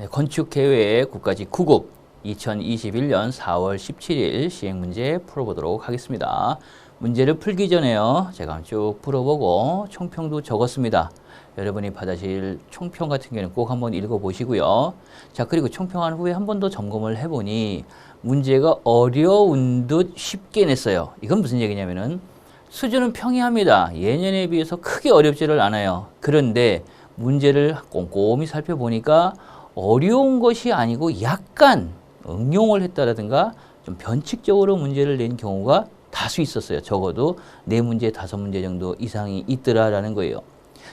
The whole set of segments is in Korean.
건축계획 국가직 9급 2021년 4월 17일 시행 문제 풀어보도록 하겠습니다. 문제를 풀기 전에요. 제가 쭉 풀어보고 총평도 적었습니다. 여러분이 받으실 총평 같은 경우는 꼭 한번 읽어보시고요. 자, 그리고 총평한 후에 한 번 더 점검을 해보니 문제가 어려운 듯 쉽게 냈어요. 이건 무슨 얘기냐면은 수준은 평이합니다. 예년에 비해서 크게 어렵지를 않아요. 그런데 문제를 꼼꼼히 살펴보니까 어려운 것이 아니고 약간 응용을 했다라든가 좀 변칙적으로 문제를 낸 경우가 다수 있었어요. 적어도 4문제, 5문제 정도 이상이 있더라라는 거예요.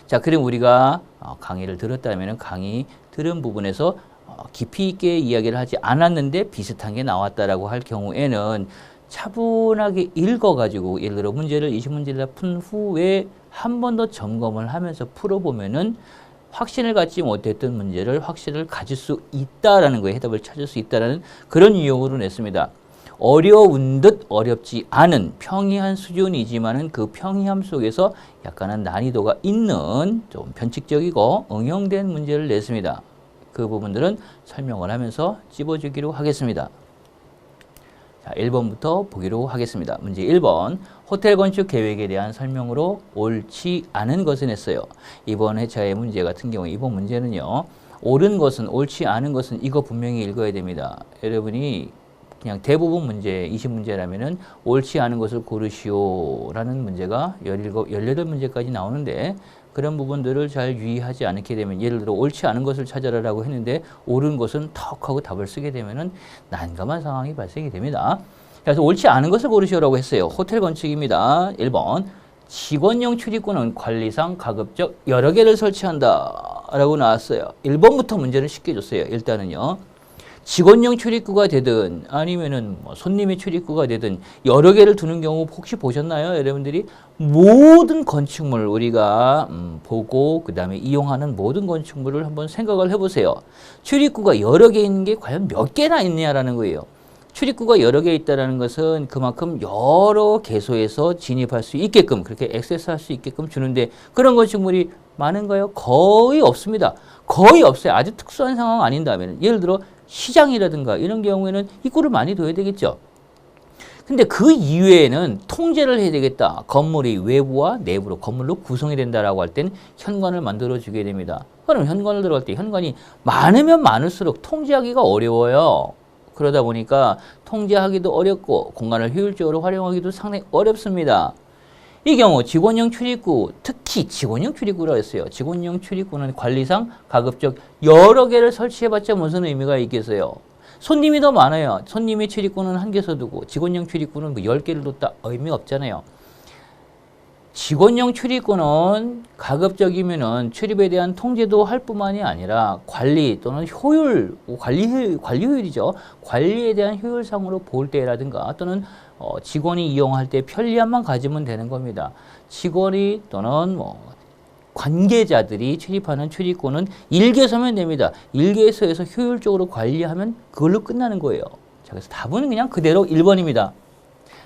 자, 그럼 우리가 강의를 들었다면 강의 들은 부분에서 깊이 있게 이야기를 하지 않았는데 비슷한 게 나왔다라고 할 경우에는 차분하게 읽어가지고 예를 들어 문제를 20문제를 푼 후에 한 번 더 점검을 하면서 풀어보면은 확신을 갖지 못했던 문제를 확신을 가질 수 있다라는 거예요. 해답을 찾을 수 있다라는 그런 유형으로 냈습니다. 어려운 듯 어렵지 않은 평이한 수준이지만은 그 평이함 속에서 약간은 난이도가 있는 좀 변칙적이고 응용된 문제를 냈습니다. 그 부분들은 설명을 하면서 찝어주기로 하겠습니다. 자, 1번부터 보기로 하겠습니다. 문제 1번. 호텔 건축 계획에 대한 설명으로 옳지 않은 것을 냈어요. 이번 회차의 문제 같은 경우 이번 문제는요. 옳은 것은 옳지 않은 것은 이거 분명히 읽어야 됩니다. 여러분이 그냥 대부분 문제 20문제라면은 옳지 않은 것을 고르시오라는 문제가 18문제까지 나오는데 그런 부분들을 잘 유의하지 않게 되면 예를 들어 옳지 않은 것을 찾아라라고 했는데 옳은 것은 턱 하고 답을 쓰게 되면은 난감한 상황이 발생이 됩니다. 그래서 옳지 않은 것을 고르시오라고 했어요. 호텔 건축입니다. 1번. 직원용 출입구는 관리상 가급적 여러 개를 설치한다 라고 나왔어요. 1번부터 문제는 쉽게 줬어요. 일단은요. 직원용 출입구가 되든 아니면은 손님의 출입구가 되든 여러 개를 두는 경우 혹시 보셨나요? 여러분들이 모든 건축물 우리가 보고 그 다음에 이용하는 모든 건축물을 한번 생각을 해보세요. 출입구가 여러 개 있는 게 과연 몇 개나 있냐라는 거예요. 출입구가 여러 개 있다는 것은 그만큼 여러 개소에서 진입할 수 있게끔 그렇게 액세스할 수 있게끔 주는데 그런 건축물이 많은가요? 거의 없습니다. 거의 없어요. 아주 특수한 상황 아닌다면 예를 들어 시장이라든가 이런 경우에는 입구를 많이 둬야 되겠죠. 근데 그 이외에는 통제를 해야 되겠다. 건물이 외부와 내부로 건물로 구성이 된다라고 할 때는 현관을 만들어 주게 됩니다. 그럼 현관을 들어갈 때 현관이 많으면 많을수록 통제하기가 어려워요. 그러다 보니까 통제하기도 어렵고 공간을 효율적으로 활용하기도 상당히 어렵습니다. 이 경우 직원용 출입구, 특히 직원용 출입구라고 했어요. 직원용 출입구는 관리상 가급적 여러 개를 설치해봤자 무슨 의미가 있겠어요. 손님이 더 많아요. 손님의 출입구는 한 개서 두고 직원용 출입구는 10개를 뒀다 의미 없잖아요. 직원용 출입구는 가급적이면은 출입에 대한 통제도 할 뿐만이 아니라 관리 또는 효율, 관리 효율이죠. 관리에 대한 효율상으로 볼 때라든가 또는 직원이 이용할 때 편리함만 가지면 되는 겁니다. 직원이 또는 관계자들이 출입하는 출입구는 1개소면 됩니다. 1개소에서 효율적으로 관리하면 그걸로 끝나는 거예요. 자, 그래서 답은 그냥 그대로 1번입니다.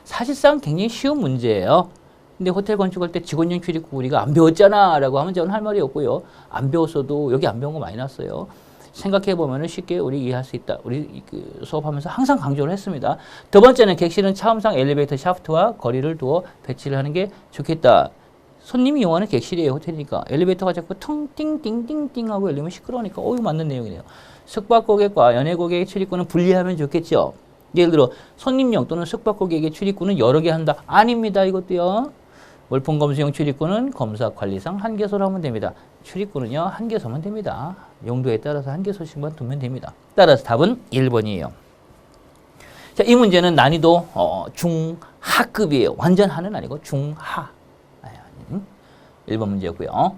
사실상 굉장히 쉬운 문제예요. 근데 호텔 건축할 때 직원용 출입구 우리가 안 배웠잖아 라고 하면 저는 할 말이 없고요. 안 배웠어도 여기 안 배운 거 많이 났어요. 생각해보면 쉽게 우리 이해할 수 있다. 우리 수업하면서 항상 강조를 했습니다. 두 번째는 객실은 차음상 엘리베이터 샤프트와 거리를 두어 배치를 하는 게 좋겠다. 손님이 이용하는 객실이에요. 호텔이니까. 엘리베이터가 자꾸 퉁띵띵띵띵 하고 열리면 시끄러우니까 이거 맞는 내용이네요. 숙박고객과 연예고객의 출입구는 분리하면 좋겠죠. 예를 들어 손님용 또는 숙박고객의 출입구는 여러 개 한다. 아닙니다. 이것도요. 월품 검수용 출입구는 검사 관리상 한 개소로 하면 됩니다. 출입구는요. 한 개소면 됩니다. 용도에 따라서 한 개소씩만 두면 됩니다. 따라서 답은 1번이에요. 자, 이 문제는 난이도 중하급이에요. 완전 하는 아니고 중하. 1번 문제였고요.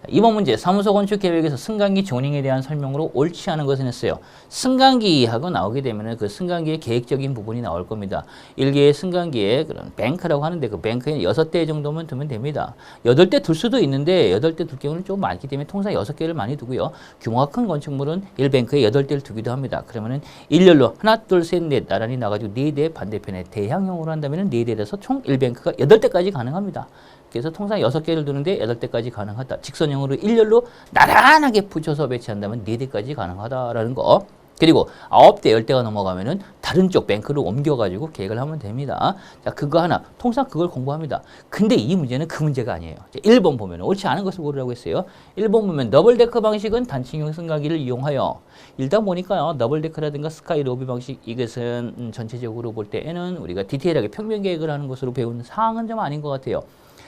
2번 문제, 사무소 건축 계획에서 승강기 조닝에 대한 설명으로 옳지 않은 것은 했어요. 승강기하고 나오게 되면 그 승강기의 계획적인 부분이 나올 겁니다. 1개의 승강기에 그런 뱅크라고 하는데 그 뱅크에 6대 정도면 두면 됩니다. 8대 둘 수도 있는데 8대 둘 경우는 좀 많기 때문에 통상 6개를 많이 두고요. 규모가 큰 건축물은 1뱅크에 8대를 두기도 합니다. 그러면은 일렬로 하나, 둘, 셋, 넷 나란히 나가지고 4대 반대편에 대향형으로 한다면 4대에서 총 1뱅크가 8대까지 가능합니다. 그래서 통상 6개를 두는데 8대까지 가능하다. 직선형으로 일렬로 나란하게 붙여서 배치한다면 4대까지 가능하다라는 거. 그리고 9대, 10대가 넘어가면은 다른 쪽 뱅크로 옮겨가지고 계획을 하면 됩니다. 자, 그거 하나. 통상 그걸 공부합니다. 근데 이 문제는 그 문제가 아니에요. 1번 보면 옳지 않은 것을 고르라고 했어요. 1번 보면 더블데크 방식은 단층형 승강기를 이용하여 일단 보니까요. 더블데크라든가 스카이 로비 방식 이것은 전체적으로 볼 때에는 우리가 디테일하게 평면 계획을 하는 것으로 배운 사항은 좀 아닌 것 같아요.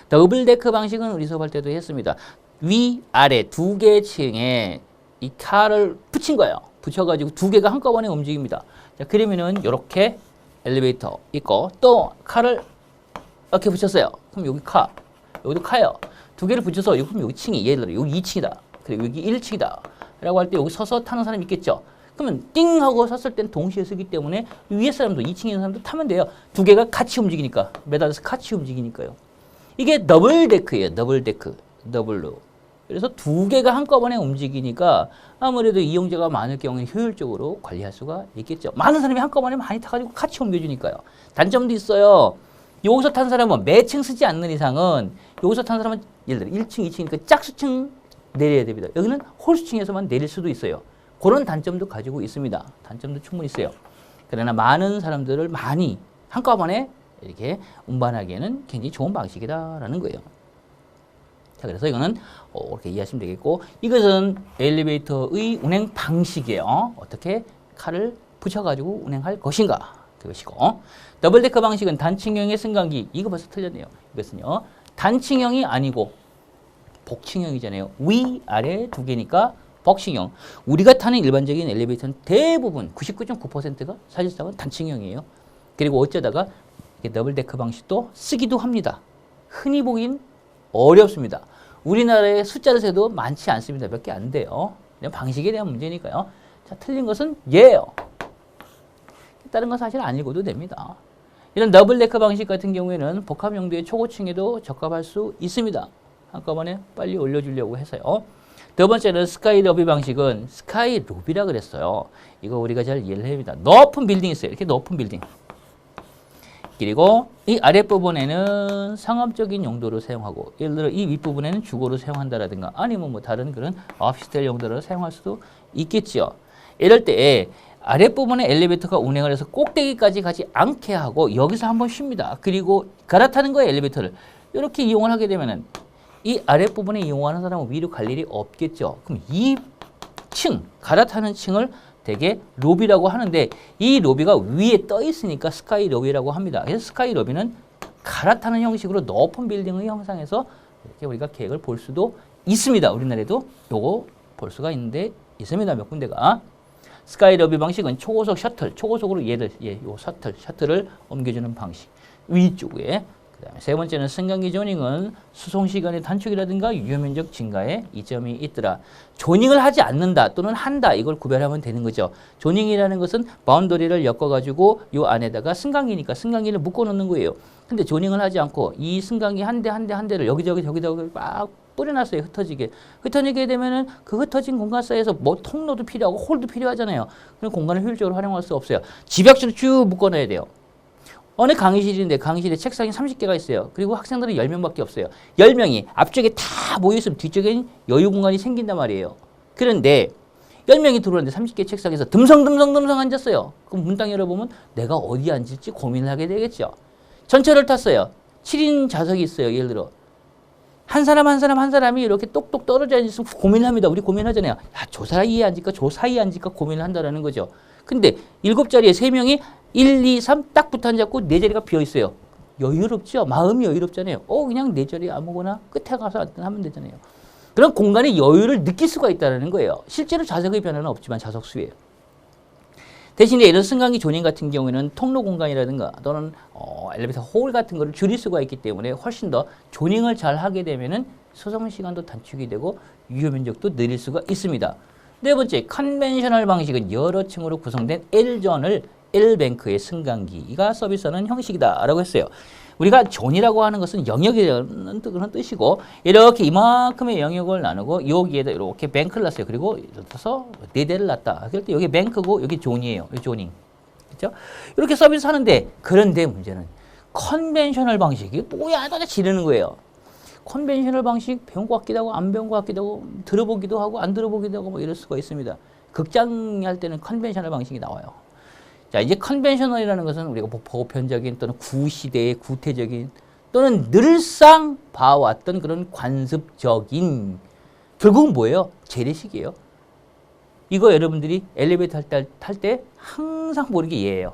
더블데크 방식은 우리 수업할 때도 했습니다. 위, 아래 두 개의 층에 이 칼을 붙인 거예요. 붙여가지고 두 개가 한꺼번에 움직입니다. 자, 그러면은 이렇게 엘리베이터 있고 또 칼을 이렇게 붙였어요. 그럼 여기 카, 여기도 카요. 두 개를 붙여서 그럼 여기 층이 예를 들어 여기 2층이다. 그리고 여기 1층이다. 라고 할 때 여기 서서 타는 사람이 있겠죠. 그러면 띵 하고 섰을 땐 동시에 서기 때문에 위에 사람도 2층에 있는 사람도 타면 돼요. 두 개가 같이 움직이니까 매달려서 같이 움직이니까요. 이게 더블데크예요. 더블데크. 더블로. 그래서 두 개가 한꺼번에 움직이니까 아무래도 이용자가 많을 경우에 효율적으로 관리할 수가 있겠죠. 많은 사람이 한꺼번에 많이 타가지고 같이 옮겨주니까요. 단점도 있어요. 여기서 탄 사람은 매층 쓰지 않는 이상은 여기서 탄 사람은 예를 들어 1층, 2층이니까 짝수층 내려야 됩니다. 여기는 홀수층에서만 내릴 수도 있어요. 그런 단점도 가지고 있습니다. 단점도 충분히 있어요. 그러나 많은 사람들을 많이 한꺼번에 이렇게 운반하기에는 굉장히 좋은 방식이다라는 거예요. 자, 그래서 이거는 이렇게 이해하시면 되겠고, 이것은 엘리베이터의 운행 방식이에요. 어떻게 칼을 붙여가지고 운행할 것인가, 그것이고. 더블데크 방식은 단층형의 승강기, 이거 벌써 틀렸네요. 이것은요, 단층형이 아니고 복층형이잖아요. 위, 아래 두 개니까 복층형. 우리가 타는 일반적인 엘리베이터는 대부분 99.9%가 사실상은 단층형이에요. 그리고 어쩌다가 더블데크 방식도 쓰기도 합니다. 흔히 보긴 어렵습니다. 우리나라의 숫자를 세도 많지 않습니다. 몇 개 안 돼요. 그냥 방식에 대한 문제니까요. 자, 틀린 것은 예요. 다른 건 사실 안 읽어도 됩니다. 이런 더블데크 방식 같은 경우에는 복합 용도의 초고층에도 적합할 수 있습니다. 한꺼번에 빨리 올려주려고 해서요. 두 번째는 스카이 로비 방식은 스카이 로비라 그랬어요. 이거 우리가 잘 이해를 해야 합니다. 높은 빌딩이 있어요. 이렇게 높은 빌딩. 그리고 이 아랫부분에는 상업적인 용도로 사용하고, 예를 들어 이 윗부분에는 주거로 사용한다라든가 아니면 뭐 다른 그런 오피스텔 용도로 사용할 수도 있겠죠. 이럴 때 아랫부분에 엘리베이터가 운행을 해서 꼭대기까지 가지 않게 하고 여기서 한번 쉽니다. 그리고 갈아타는 거예요, 엘리베이터를. 이렇게 이용을 하게 되면은 이 아랫부분에 이용하는 사람은 위로 갈 일이 없겠죠. 그럼 이 층, 갈아타는 층을 되게 로비라고 하는데 이 로비가 위에 떠 있으니까 스카이 로비라고 합니다. 그래서 스카이 로비는 갈아타는 형식으로 높은 빌딩을 형성해서 이렇게 우리가 계획을 볼 수도 있습니다. 우리나라에도 요거 볼 수가 있습니다. 몇 군데가. 스카이 로비 방식은 초고속 셔틀, 초고속으로 요 셔틀을 옮겨주는 방식. 위쪽에. 그다음에 세 번째는 승강기 조닝은 수송 시간의 단축이라든가 유효 면적 증가에 이점이 있더라. 조닝을 하지 않는다 또는 한다, 이걸 구별하면 되는 거죠. 조닝이라는 것은 바운더리를 엮어가지고 요 안에다가 승강기니까 승강기를 묶어 놓는 거예요. 근데 조닝을 하지 않고 이 승강기 한 대를 여기저기 막 뿌려놨어요. 흩어지게 되면은 그 흩어진 공간 사이에서 뭐 통로도 필요하고 홀도 필요하잖아요. 그런 공간을 효율적으로 활용할 수 없어요. 집약실을 쭉 묶어놔야 돼요. 어느 강의실인데 강의실에 책상이 30개가 있어요. 그리고 학생들은 10명밖에 없어요. 10명이 앞쪽에 다 모여있으면 뒤쪽에는 여유 공간이 생긴단 말이에요. 그런데 10명이 들어오는데 30개 책상에서 듬성듬성 앉았어요. 그럼 문딱 열어보면 내가 어디 앉을지 고민을 하게 되겠죠. 전철을 탔어요. 7인 좌석이 있어요. 예를 들어. 한 사람이 이렇게 똑똑 떨어져 있으면 고민을 합니다. 우리 고민하잖아요. 야, 저 사이에 앉을까, 저 사이에 앉을까 고민을 한다라는 거죠. 근데 7자리에 3명이 1, 2, 3 딱 붙어 앉았고 4자리가 비어 있어요. 여유롭죠? 마음이 여유롭잖아요. 그냥 4자리 아무거나 끝에 가서 하면 되잖아요. 그런 공간의 여유를 느낄 수가 있다는 거예요. 실제로 좌석의 변화는 없지만 좌석 수예요. 대신에 이런 승강기 조닝 같은 경우에는 통로 공간이라든가 또는 엘리베이터 홀 같은 거를 줄일 수가 있기 때문에 훨씬 더 조닝을 잘 하게 되면은 수송 시간도 단축이 되고 유효 면적도 늘릴 수가 있습니다. 네 번째, 컨벤셔널 방식은 여러 층으로 구성된 L존을 L뱅크의 승강기가 서비스하는 형식이다라고 했어요. 우리가 존이라고 하는 것은 영역이라는 그런 뜻이고, 이렇게 이만큼의 영역을 나누고 여기에다 이렇게 뱅크를 놨어요. 그리고 예를 들어서 4대를 놨다. 그럴 때 여기 뱅크고 여기 존이에요. 여기 조닝. 그렇죠? 이렇게 서비스 하는데, 그런데 문제는 컨벤셔널 방식이 뭐야 도대체 이러는 거예요. 컨벤셔널 방식 배운 것 같기도 하고 안 배운 것 같기도 하고 들어보기도 하고 안 들어보기도 하고 뭐 이럴 수가 있습니다. 극장 할 때는 컨벤셔널 방식이 나와요. 자, 이제 컨벤셔널이라는 것은 우리가 보편적인 또는 구시대의 구태적인 또는 늘상 봐왔던 그런 관습적인 결국은 뭐예요? 재래식이에요. 이거 여러분들이 엘리베이터 탈 때 항상 보는 게 얘예요.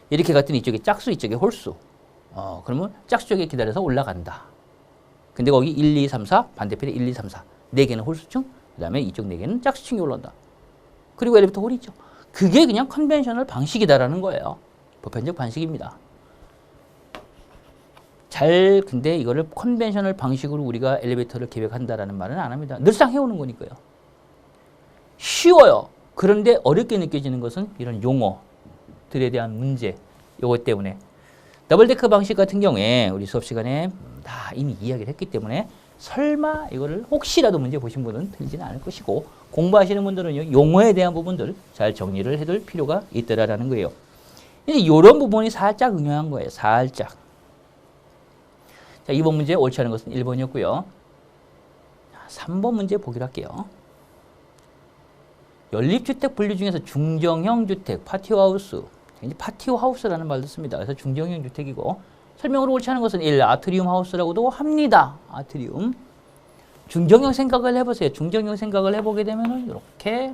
이렇게 갔더니 이쪽에 짝수, 이쪽에 홀수. 그러면 짝수 쪽에 기다려서 올라간다. 근데 거기 1, 2, 3, 4, 반대편에 1, 2, 3, 4. 4개는 홀수층, 그 다음에 이쪽 4개는 짝수층이 올라온다. 그리고 엘리베이터 홀이 있죠. 그게 그냥 컨벤셔널 방식이다라는 거예요. 보편적 방식입니다. 근데 이거를 컨벤셔널 방식으로 우리가 엘리베이터를 계획한다라는 말은 안 합니다. 늘상 해오는 거니까요. 쉬워요. 그런데 어렵게 느껴지는 것은 이런 용어들에 대한 문제, 요거 때문에. 더블데크 방식 같은 경우에 우리 수업 시간에 다 이미 이야기를 했기 때문에 설마 이거를 혹시라도 문제 보신 분은 틀리지는 않을 것이고 공부하시는 분들은 용어에 대한 부분들 잘 정리를 해둘 필요가 있더라라는 거예요. 이제 이런 부분이 살짝 응용한 거예요. 살짝. 자, 2번 문제 옳지 않은 것은 1번이었고요. 3번 문제 보기로 할게요. 연립주택 분류 중에서 중정형 주택, 파티오하우스. 이제 파티오하우스라는 말도 씁니다. 그래서 중정형 주택이고 설명으로 옳지 않은 것은 1. 아트리움 하우스라고도 합니다. 아트리움. 중정형 생각을 해보세요. 중정형 생각을 해보게 되면은 이렇게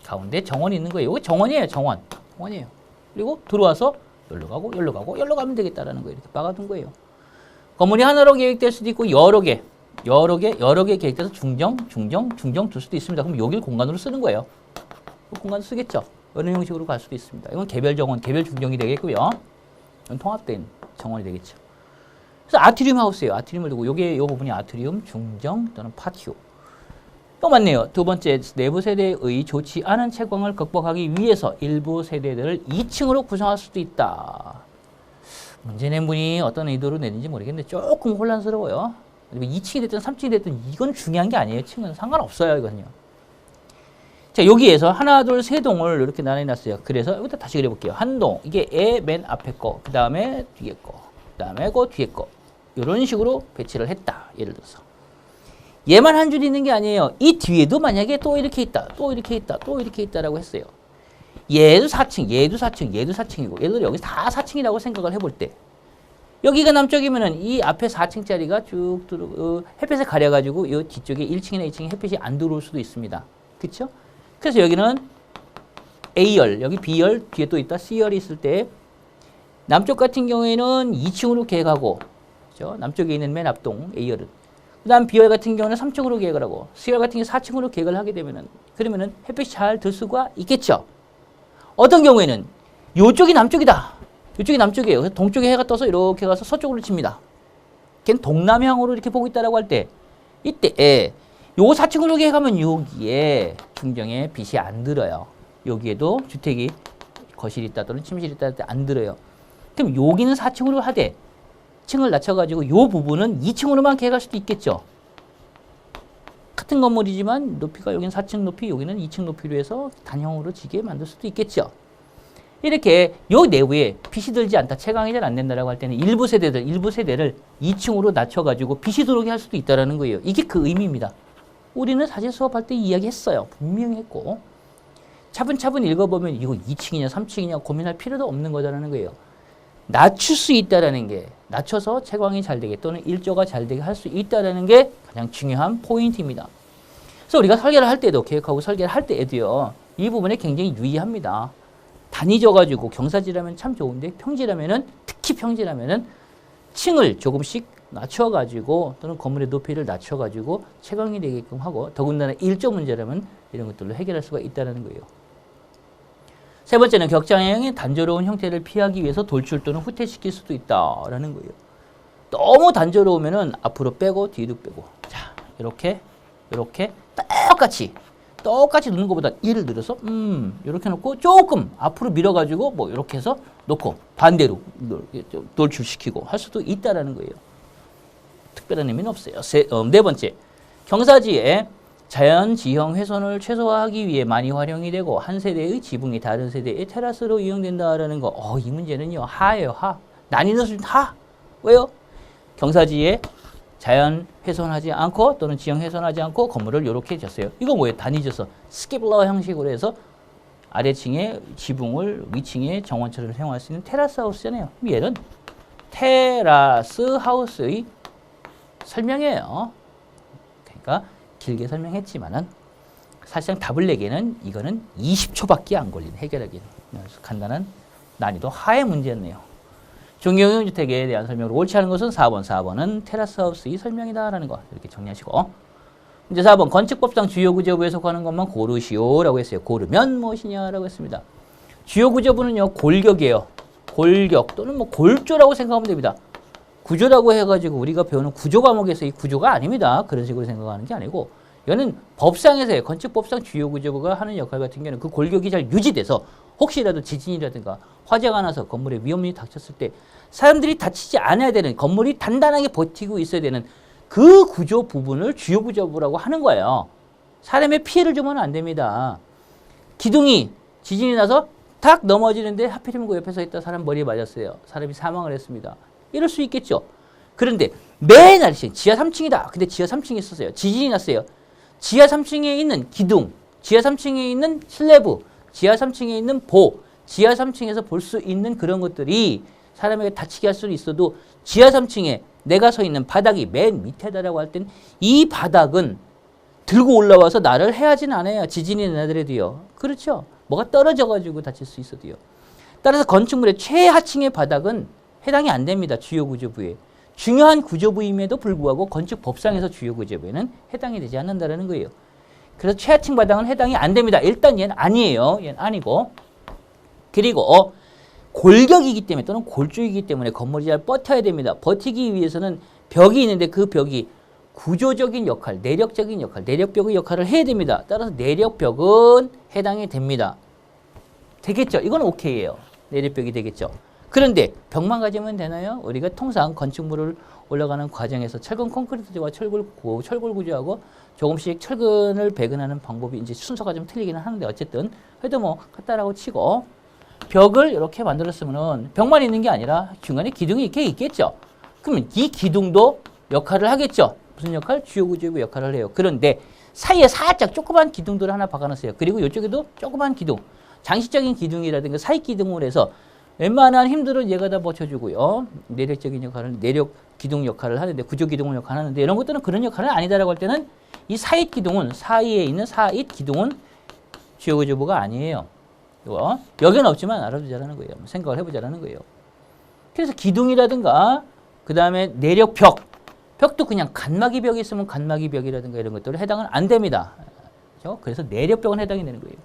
가운데 정원이 있는 거예요. 이거 정원이에요. 정원이에요. 그리고 들어와서 여기로 가고 여기로 가고 여기로 가면 되겠다라는 거예요. 이렇게 박아둔 거예요. 건물이 하나로 계획될 수도 있고 여러 개 계획돼서 중정 둘 수도 있습니다. 그럼 여기를 공간으로 쓰는 거예요. 공간으로 쓰겠죠. 이런 형식으로 갈 수도 있습니다. 이건 개별 정원, 개별 중정이 되겠고요. 이건 통합된 정원이 되겠죠. 그래서 아트리움 하우스예요. 아트리움을 두고 요 부분이 아트리움, 중정 또는 파티오. 또 맞네요. 두 번째, 내부 세대의 좋지 않은 채광을 극복하기 위해서 일부 세대들을 2층으로 구성할 수도 있다. 문제 낸 분이 어떤 의도로 내는지 모르겠는데 조금 혼란스러워요. 2층이 됐든 3층이 됐든 이건 중요한 게 아니에요. 층은 상관없어요. 이거는요. 자, 여기에서 하나, 둘, 세 동을 이렇게 나눠놨어요. 그래서 여기다 다시 그려볼게요. 한 동, 이게 맨 앞에 거, 그 다음에 뒤에 거, 그 다음에 그 뒤에 거. 이런 식으로 배치를 했다. 예를 들어서. 얘만 한 줄 있는 게 아니에요. 이 뒤에도 만약에 또 이렇게 있다, 또 이렇게 있다, 또 이렇게 있다라고 했어요. 얘도 4층, 얘도 4층, 얘도 4층이고, 얘들 여기 다 4층이라고 생각을 해볼 때, 여기가 남쪽이면은 이 앞에 4층짜리가 쭉 햇볕에 가려가지고 이 뒤쪽에 1층이나 2층에 햇빛이 안 들어올 수도 있습니다. 그쵸? 그래서 여기는 A열, 여기 B열, 뒤에 또 있다 C열이 있을 때 남쪽 같은 경우에는 2층으로 계획하고, 그죠? 남쪽에 있는 맨 앞동 A열은. 그 다음 B열 같은 경우는 3층으로 계획을 하고, C열 같은 경우는 4층으로 계획을 하게 되면은, 그러면은 햇빛이 잘 들 수가 있겠죠? 어떤 경우에는 이쪽이 남쪽이다. 이쪽이 남쪽이에요. 그래서 동쪽에 해가 떠서 이렇게 가서 서쪽으로 칩니다. 걔는 동남향으로 이렇게 보고 있다라고 할 때, 이때 요 4층으로 계획하면 여기에 중정에 빛이 안 들어요. 여기에도 주택이 거실이 있다 또는 침실이 있다 할 때 안 들어요. 그럼 여기는 4층으로 하되 층을 낮춰가지고 요 부분은 2층으로만 계획할 수도 있겠죠. 같은 건물이지만 높이가 여기는 4층 높이, 여기는 2층 높이로 해서 단형으로 지게 만들 수도 있겠죠. 이렇게 요 내부에 빛이 들지 않다, 채광이 잘 안 된다라고 할 때는 일부 세대를 2층으로 낮춰가지고 빛이 들어오게 할 수도 있다라는 거예요. 이게 그 의미입니다. 우리는 사실 수업할 때 이야기했어요. 분명히 했고. 차분차분 읽어보면 이거 2층이냐 3층이냐 고민할 필요도 없는 거다라는 거예요. 낮출 수 있다라는 게, 낮춰서 채광이 잘 되게 또는 일조가 잘 되게 할 수 있다라는 게 가장 중요한 포인트입니다. 그래서 우리가 설계를 할 때도, 계획하고 설계를 할 때에도요, 이 부분에 굉장히 유의합니다. 단위져가지고 경사지라면 참 좋은데 평지라면은, 특히 평지라면은 층을 조금씩 낮춰가지고 또는 건물의 높이를 낮춰가지고 채광이 되게끔 하고, 더군다나 일조 문제라면 이런 것들로 해결할 수가 있다는 거예요. 세 번째는 격자형의 단조로운 형태를 피하기 위해서 돌출 또는 후퇴시킬 수도 있다라는 거예요. 너무 단조로우면은 앞으로 빼고 뒤로 빼고, 자 이렇게 똑같이 놓는 것보다 예를 들어서 이렇게 놓고 조금 앞으로 밀어가지고 뭐 이렇게 해서 놓고 반대로 돌출시키고 할 수도 있다라는 거예요. 특별한 의미는 없어요. 네 번째, 경사지에 자연 지형 훼손을 최소화하기 위해 많이 활용이 되고 한 세대의 지붕이 다른 세대의 테라스로 이용된다라는 거. 이 문제는요 하예요. 하. 난이도 수준 하. 왜요? 경사지에 자연 훼손하지 않고 또는 지형 훼손하지 않고 건물을 이렇게 졌어요. 이거 뭐예요? 단위 져서 스키블러 형식으로 해서 아래층에 지붕을 위층에 정원처럼 사용할 수 있는 테라스 하우스잖아요. 얘는 테라스 하우스의 설명이에요. 그러니까 길게 설명했지만은 사실상 답을 내기에는 이거는 20초밖에 안 걸린 해결하기는 간단한 난이도 하의 문제였네요. 중개형 주택에 대한 설명으로 옳지 않은 것은 4번. 4번은 테라스 하우스의 설명이다라는 거 이렇게 정리하시고 이제 4번 건축법상 주요 구조부에 속하는 것만 고르시오라고 했어요. 고르면 무엇이냐라고 했습니다. 주요 구조부는요 골격이에요. 골격 또는 뭐 골조라고 생각하면 됩니다. 구조라고 해가지고 우리가 배우는 구조 과목에서 이 구조가 아닙니다. 그런 식으로 생각하는 게 아니고 이거는 법상에서의 건축법상 주요 구조부가 하는 역할 같은 경우는 그 골격이 잘 유지돼서 혹시라도 지진이라든가 화재가 나서 건물에 위험이 닥쳤을 때 사람들이 다치지 않아야 되는 건물이 단단하게 버티고 있어야 되는 그 구조 부분을 주요 구조부라고 하는 거예요. 사람의 피해를 주면 안 됩니다. 기둥이 지진이 나서 탁 넘어지는데 하필이면 그 옆에서 있다 사람 머리에 맞았어요. 사람이 사망을 했습니다. 이럴 수 있겠죠. 그런데 맨 아래층 지하 3층이다. 근데 지하 3층에 있었어요. 지진이 났어요. 지하 3층에 있는 기둥, 지하 3층에 있는 슬래브, 지하 3층에 있는 보, 지하 3층에서 볼 수 있는 그런 것들이 사람에게 다치게 할 수는 있어도 지하 3층에 내가 서 있는 바닥이 맨 밑에다라고 할 땐 이 바닥은 들고 올라와서 나를 해하진 않아요. 지진이 나더라도요. 그렇죠. 뭐가 떨어져가지고 다칠 수 있어도요. 따라서 건축물의 최하층의 바닥은 해당이 안 됩니다. 주요 구조부에. 중요한 구조부임에도 불구하고 건축법상에서 주요 구조부에는 해당이 되지 않는다는 거예요. 그래서 최하층 바닥은 해당이 안 됩니다. 일단 얘는 아니에요. 얘는 아니고. 그리고 골격이기 때문에 또는 골조이기 때문에 건물이 잘 버텨야 됩니다. 버티기 위해서는 벽이 있는데 그 벽이 구조적인 역할, 내력적인 역할, 내력벽의 역할을 해야 됩니다. 따라서 내력벽은 해당이 됩니다. 되겠죠? 이건 오케이예요. 내력벽이 되겠죠. 그런데 벽만 가지면 되나요? 우리가 통상 건축물을 올라가는 과정에서 철근 콘크리트와 철골 구조하고 조금씩 철근을 배근하는 방법이 이제 순서가 좀 틀리기는 하는데 어쨌든 그래도 뭐 같다라고 치고 벽을 이렇게 만들었으면은 벽만 있는 게 아니라 중간에 기둥이 이렇게 있겠죠. 그러면 이 기둥도 역할을 하겠죠. 무슨 역할? 주요 구조부 역할을 해요. 그런데 사이에 살짝 조그만 기둥들을 하나 박아놨어요. 그리고 이쪽에도 조그만 기둥, 장시적인 기둥이라든가 사이 기둥을 해서 웬만한 힘들은 얘가 다 버텨주고요. 내력적인 역할은 내력 기둥 역할을 하는데 구조 기둥을 역할을 하는데 이런 것들은 그런 역할은 아니다라고 할 때는 이 사잇 기둥은 사이에 있는 사잇 기둥은 주요 구조부가 아니에요. 이거 여기는 없지만 알아두자라는 거예요. 생각을 해보자라는 거예요. 그래서 기둥이라든가 그 다음에 내력벽 벽도 그냥 간막이 벽이 있으면 간막이 벽이라든가 이런 것들은 해당은 안 됩니다. 그렇죠? 그래서 내력벽은 해당이 되는 거예요.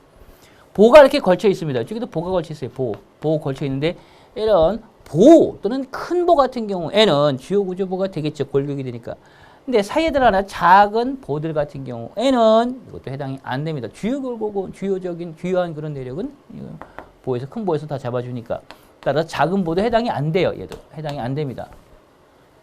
보가 이렇게 걸쳐 있습니다. 이쪽에도 보가 걸쳐 있어요. 보 걸쳐 있는데 이런 보 또는 큰 보 같은 경우에는 주요 구조보가 되겠죠. 골격이 되니까. 근데 사이에 들어가는 작은 보들 같은 경우에는 이것도 해당이 안 됩니다. 주요한 그런 내력은 보에서 큰 보에서 다 잡아주니까. 따라서 작은 보도 해당이 안 돼요. 얘도 해당이 안 됩니다.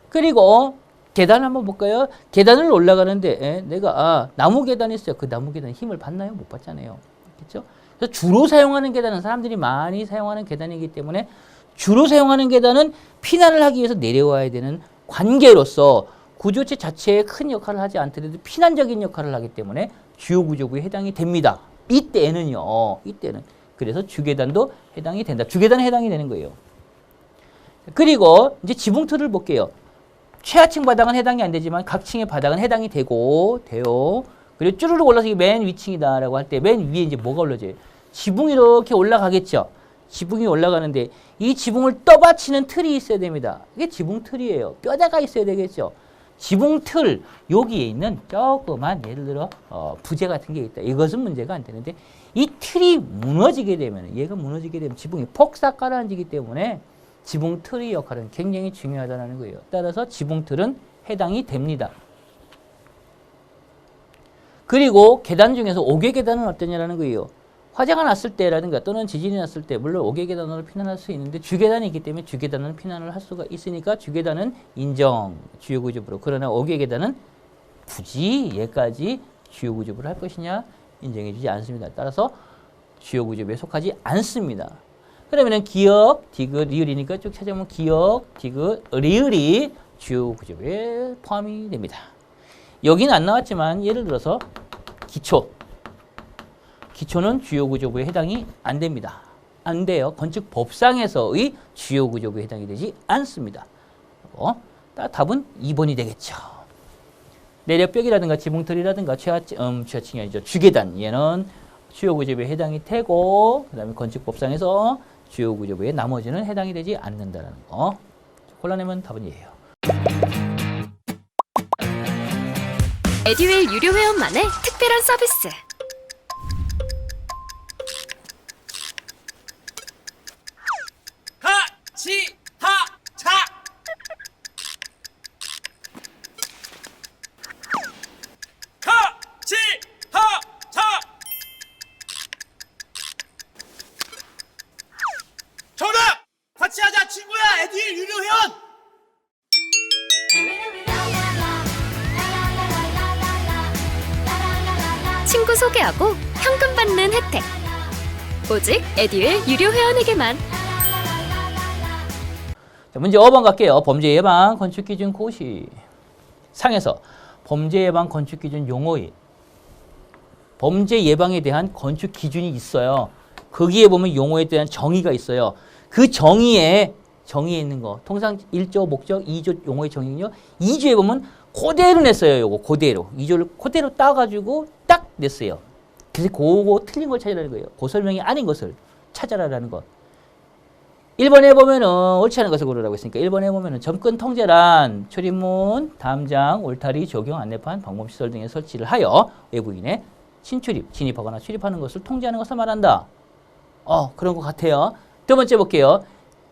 그리고 계단 한번 볼까요? 계단을 올라가는데 내가 나무 계단이 있어요. 그 나무 계단 힘을 받나요? 못 받잖아요. 그렇죠? 그래서 주로 사용하는 계단은 사람들이 많이 사용하는 계단이기 때문에 주로 사용하는 계단은 피난을 하기 위해서 내려와야 되는 관계로서 구조체 자체에 큰 역할을 하지 않더라도 피난적인 역할을 하기 때문에 주요 구조부에 해당이 됩니다. 이때는요. 이때는. 그래서 주계단도 해당이 된다. 주계단에 해당이 되는 거예요. 그리고 이제 지붕틀을 볼게요. 최하층 바닥은 해당이 안 되지만 각 층의 바닥은 해당이 돼요. 그리고 쭈르륵 올라서 맨 위층이다라고 할 때 맨 위에 이제 뭐가 올라져요? 지붕이 이렇게 올라가겠죠. 지붕이 올라가는데 이 지붕을 떠받치는 틀이 있어야 됩니다. 이게 지붕 틀이에요. 뼈대가 있어야 되겠죠. 지붕 틀 여기에 있는 조그만 예를 들어 부재 같은 게 있다. 이것은 문제가 안 되는데 이 틀이 무너지게 되면 얘가 무너지게 되면 지붕이 폭삭 가라앉기 때문에 지붕 틀의 역할은 굉장히 중요하다는 거예요. 따라서 지붕 틀은 해당이 됩니다. 그리고 계단 중에서 5개 계단은 어떠냐라는 거예요. 화재가 났을 때라든가 또는 지진이 났을 때 물론 5개 계단으로 피난할 수 있는데 주계단이 있기 때문에 주계단은 피난을 할 수가 있으니까 주계단은 인정 주요 구조부로. 그러나 5개 계단은 굳이 얘까지 주요 구조부를 할 것이냐 인정해 주지 않습니다. 따라서 주요 구조부에 속하지 않습니다. 그러면은 기역, 디귿, 리을이니까 쭉 찾아보면 기역, 디귿, 리을이 주요 구조부에 포함이 됩니다. 여기는 안 나왔지만 예를 들어서 기초는 주요 구조부에 해당이 안 됩니다. 안 돼요. 건축법상에서의 주요 구조부에 해당이 되지 않습니다. 답은 2번이 되겠죠. 내력벽이라든가 지붕틀이라든가 최하층이 아니죠. 주계단 얘는 주요 구조부에 해당이 되고 그다음에 건축법상에서 주요 구조부에 나머지는 해당이 되지 않는다는 거. 골라내면 답은 이에요. 에듀윌 유료 회원만의 특별한 서비스. 하치하차 하치하차 정답! 같이 하자 친구야 에듀윌 유료 회원! 친구 소개하고 현금 받는 혜택. 오직 에듀윌 유료 회원에게만. 자, 문제 5번 갈게요. 범죄 예방 건축 기준 고시 상에서 범죄 예방 건축 기준 용어인 범죄 예방에 대한 건축 기준이 있어요. 거기에 보면 용어에 대한 정의가 있어요. 그 정의에 있는 거 통상 1조 목적 2조 용어의 정의는요. 2조에 보면 그대로 냈어요. 요거 그대로 2조를 그대로 따가지고 딱 냈어요. 그래서 그거 틀린 걸 찾으라는 거예요. 그 설명이 아닌 것을 찾아라라는 것. 1번에 보면은 옳지 않은 것을 고르라고 했으니까 1번에 보면은 접근 통제란 출입문, 담장, 울타리, 조경, 안내판, 방범시설 등의 설치를 하여 외부인의 침출입, 진입하거나 출입하는 것을 통제하는 것을 말한다. 그런 것 같아요. 두 번째 볼게요.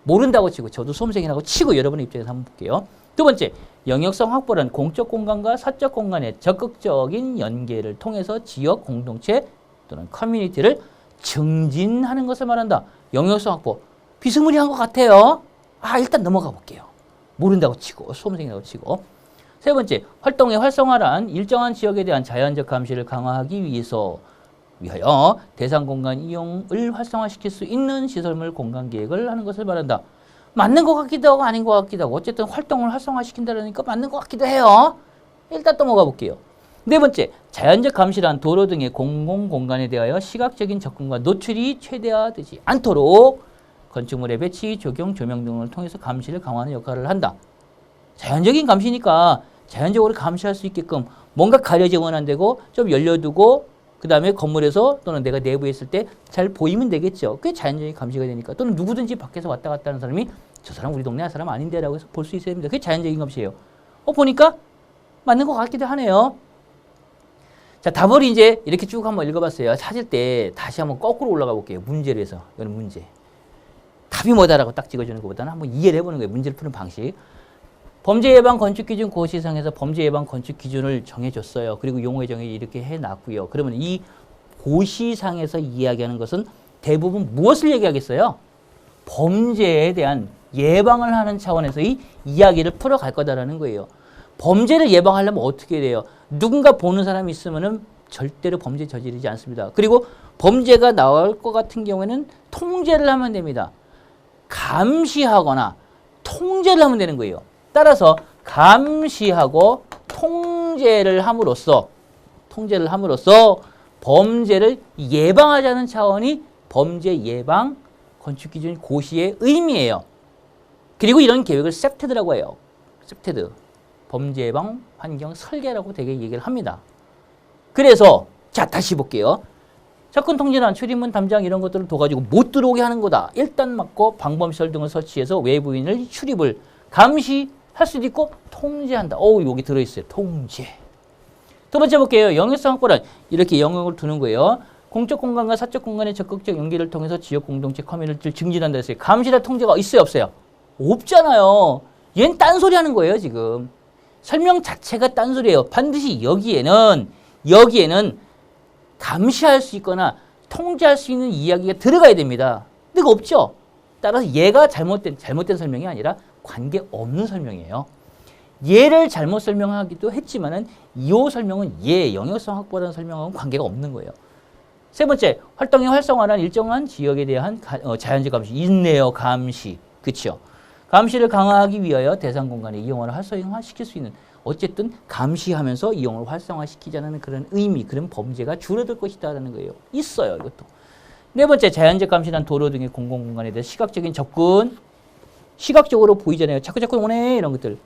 모른다고 치고 저도 수험생이라고 치고 여러분의 입장에서 한번 볼게요. 두 번째, 영역성 확보란 공적 공간과 사적 공간의 적극적인 연계를 통해서 지역 공동체 또는 커뮤니티를 증진하는 것을 말한다. 영역성 확보. 비스무리한 것 같아요. 일단 넘어가 볼게요. 모른다고 치고 수험생이라고 치고. 세 번째, 활동의 활성화란 일정한 지역에 대한 자연적 감시를 강화하기 위하여 대상 공간 이용을 활성화시킬 수 있는 시설물 공간 계획을 하는 것을 말한다. 맞는 것 같기도 하고 아닌 것 같기도 하고 어쨌든 활동을 활성화시킨다니까 맞는 것 같기도 해요. 일단 넘어가 볼게요. 네 번째, 자연적 감시란 도로 등의 공공공간에 대하여 시각적인 접근과 노출이 최대화되지 않도록 건축물의 배치, 조경, 조명 등을 통해서 감시를 강화하는 역할을 한다. 자연적인 감시니까 자연적으로 감시할 수 있게끔 뭔가 가려지면 안 되고 좀 열려두고 그 다음에 건물에서 또는 내가 내부에 있을 때 잘 보이면 되겠죠. 그게 자연적인 감시가 되니까. 또는 누구든지 밖에서 왔다 갔다 하는 사람이 저 사람 우리 동네 사람 아닌데 라고 해서 볼 수 있어야 됩니다. 그게 자연적인 감시예요. 보니까 맞는 것 같기도 하네요. 자, 답을 이제 이렇게 쭉 한번 읽어봤어요. 찾을 때 다시 한번 거꾸로 올라가 볼게요. 문제를 해서. 이거는 문제. 답이 뭐다라고 딱 찍어주는 것보다는 한번 이해를 해보는 거예요. 문제를 푸는 방식. 범죄 예방 건축 기준 고시상에서 범죄 예방 건축 기준을 정해줬어요. 그리고 용어의 정의 이렇게 해놨고요. 그러면 이 고시상에서 이야기하는 것은 대부분 무엇을 얘기하겠어요? 범죄에 대한 예방을 하는 차원에서의 이야기를 풀어갈 거다라는 거예요. 범죄를 예방하려면 어떻게 돼요? 누군가 보는 사람이 있으면은 절대로 범죄 저지르지 않습니다. 그리고 범죄가 나올 것 같은 경우에는 통제를 하면 됩니다. 감시하거나 통제를 하면 되는 거예요. 따라서 감시하고 통제를 함으로써 범죄를 예방하자는 차원이 범죄 예방 건축 기준 고시의 의미예요. 그리고 이런 계획을 셉테드라고 해요. 셉테드. 범죄 예방 환경 설계라고 되게 얘기를 합니다. 그래서 자 다시 볼게요. 접근 통제란 출입문, 담장 이런 것들을 둬가지고 못 들어오게 하는 거다. 일단 막고 방범시설 등을 설치해서 외부인을 출입을 감시할 수도 있고 통제한다. 여기 들어있어요. 통제. 두 번째 볼게요. 영역성 확보란 이렇게 영역을 두는 거예요. 공적 공간과 사적 공간의 적극적 연계를 통해서 지역 공동체 커뮤니티를 증진한다 했어요. 감시나 통제가 있어요, 없어요? 없잖아요. 얘는 딴소리 하는 거예요, 지금. 설명 자체가 딴소리예요. 반드시 여기에는 감시할 수 있거나 통제할 수 있는 이야기가 들어가야 됩니다. 근데 그거 없죠? 따라서 얘가 잘못된 설명이 아니라 관계없는 설명이에요. 얘를 잘못 설명하기도 했지만은 이 설명은 얘 영역성 확보라는 설명하고는 관계가 없는 거예요. 세 번째, 활동의 활성화란 일정한 지역에 대한 자연적 감시. 있네요, 감시. 그렇죠? 감시를 강화하기 위하여 대상 공간에 이용을 활성화시킬 수 있는 어쨌든 감시하면서 이용을 활성화시키자는 그런 의미, 그런 범죄가 줄어들 것이다라는 거예요. 있어요, 이것도. 네 번째, 자연적 감시란 도로 등의 공공공간에 대해 시각적인 접근, 시각적으로 보이잖아요. 자꾸 오네 이런 것들.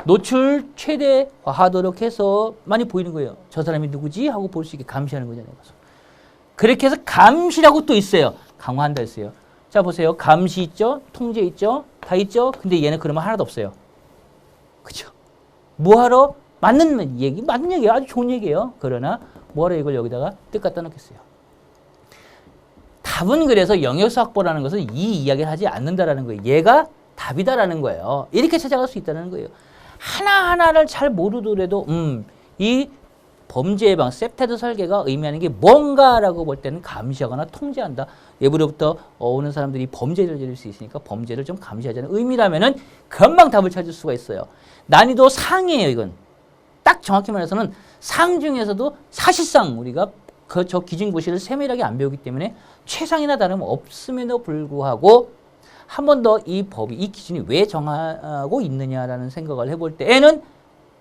노출 최대화하도록 해서 많이 보이는 거예요. 저 사람이 누구지? 하고 볼 수 있게 감시하는 거잖아요. 그래서. 그렇게 해서 감시라고 또 있어요. 강화한다 했어요. 자, 보세요. 감시 있죠? 통제 있죠? 다 있죠? 근데 얘는 그러면 하나도 없어요. 그죠? 뭐하러? 맞는 얘기예요. 아주 좋은 얘기예요. 그러나 뭐하러 이걸 여기다가 뜻 갖다 놓겠어요. 답은 그래서 영역수 확보라는 것은 이 이야기를 하지 않는다라는 거예요. 얘가 답이다라는 거예요. 이렇게 찾아갈 수 있다는 거예요. 하나하나를 잘 모르더라도 이 범죄 예방, 셉테드 설계가 의미하는 게 뭔가라고 볼 때는 감시하거나 통제한다. 외부로부터 오는 사람들이 범죄를 저질 수 있으니까 범죄를 좀 감시하자는 의미라면은 금방 답을 찾을 수가 있어요. 난이도 상이에요, 이건. 딱 정확히 말해서는 상 중에서도 사실상 우리가 저 기준고시를 세밀하게 안 배우기 때문에 최상이나 다름없음에도 불구하고 한 번 더 이 법이, 이 기준이 왜 정하고 있느냐라는 생각을 해볼 때에는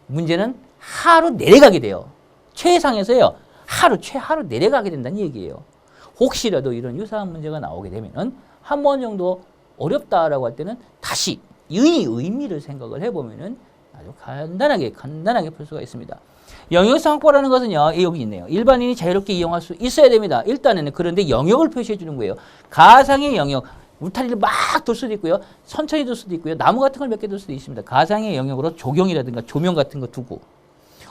문제는 하루 내려가게 돼요. 최상에서요. 최하로 내려가게 된다는 얘기예요. 혹시라도 이런 유사한 문제가 나오게 되면은 한 번 정도 어렵다라고 할 때는 다시 의미를 생각을 해보면은 아주 간단하게 풀 수가 있습니다. 영역성 확보라는 것은요, 여기 있네요. 일반인이 자유롭게 이용할 수 있어야 됩니다. 일단에는. 그런데 영역을 표시해 주는 거예요. 가상의 영역. 울타리를 막 돌 수도 있고요. 천천히 돌 수도 있고요. 나무 같은 걸 몇 개 돌 수도 있습니다. 가상의 영역으로 조경이라든가 조명 같은 거 두고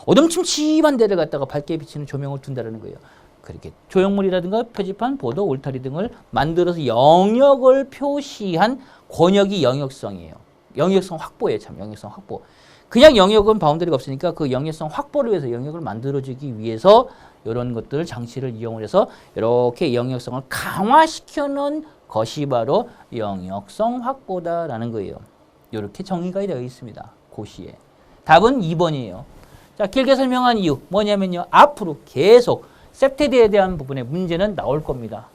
어둠침침한 데를 갖다가 밝게 비치는 조명을 둔다는 거예요. 그렇게 조형물이라든가 표지판, 보도, 울타리 등을 만들어서 영역을 표시한 권역이 영역성이에요. 영역성 확보예요. 참 영역성 확보. 그냥 영역은 바운더리가 없으니까 그 영역성 확보를 위해서 영역을 만들어주기 위해서 이런 것들 장치를 이용을 해서 이렇게 영역성을 강화시켜놓은 것이 바로 영역성 확보다라는 거예요. 이렇게 정의가 되어 있습니다. 고시에. 답은 2번이에요. 자, 길게 설명한 이유 뭐냐면요. 앞으로 계속 셉테드에 대한 부분의 문제는 나올 겁니다.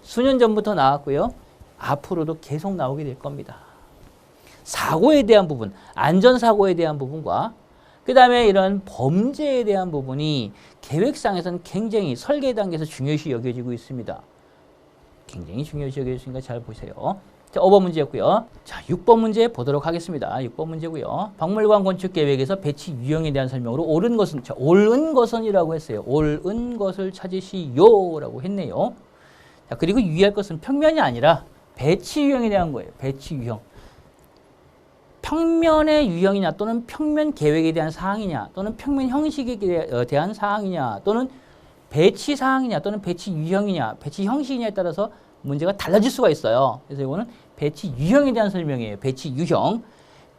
수년 전부터 나왔고요. 앞으로도 계속 나오게 될 겁니다. 사고에 대한 부분, 안전사고에 대한 부분과 그 다음에 이런 범죄에 대한 부분이 계획상에서는 굉장히 설계 단계에서 중요시 여겨지고 있습니다. 굉장히 중요시 여겨지니까 잘 보세요. 자, 5번 문제였고요. 자, 6번 문제 보도록 하겠습니다. 6번 문제고요. 박물관 건축 계획에서 배치 유형에 대한 설명으로 옳은 것은, 자, 옳은 것은이라고 했어요. 옳은 것을 찾으시오라고 했네요. 자, 그리고 유의할 것은 평면이 아니라 배치 유형에 대한 거예요. 배치 유형. 평면의 유형이냐 또는 평면 계획에 대한 사항이냐 또는 평면 형식에 대한 사항이냐 또는 배치 사항이냐 또는 배치 유형이냐 배치 형식이냐에 따라서 문제가 달라질 수가 있어요. 그래서 이거는 배치 유형에 대한 설명이에요. 배치 유형.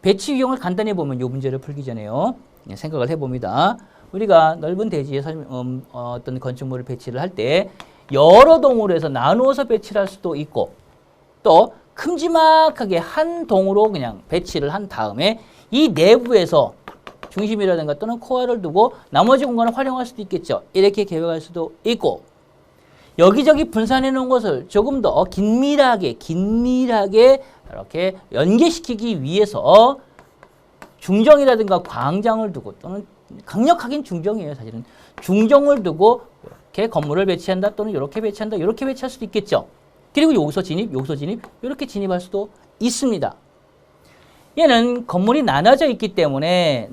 배치 유형을 간단히 보면 이 문제를 풀기 전에요. 생각을 해봅니다. 우리가 넓은 대지에 어떤 건축물을 배치를 할 때 여러 동으로 해서 나누어서 배치를 할 수도 있고 또 큼지막하게 한 동으로 그냥 배치를 한 다음에 이 내부에서 중심이라든가 또는 코어를 두고 나머지 공간을 활용할 수도 있겠죠. 이렇게 계획할 수도 있고 여기저기 분산해 놓은 것을 조금 더 긴밀하게 이렇게 연계시키기 위해서 중정이라든가 광장을 두고 또는 강력하긴 중정이에요. 사실은 중정을 두고 이렇게 건물을 배치한다 또는 이렇게 배치한다 이렇게 배치할 수도 있겠죠. 그리고 여기서 진입 이렇게 진입할 수도 있습니다. 얘는 건물이 나눠져 있기 때문에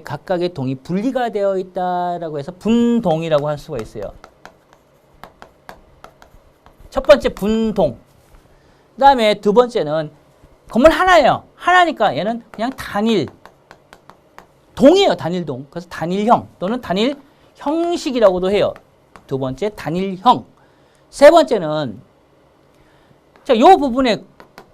각각의 동이 분리가 되어 있다라고 해서 분동이라고 할 수가 있어요. 첫 번째 분동. 그다음에 두 번째는 건물 하나예요. 하나니까 얘는 그냥 단일 동이에요. 단일동. 그래서 단일형 또는 단일 형식이라고도 해요. 두 번째 단일형. 세 번째는 자, 요 부분에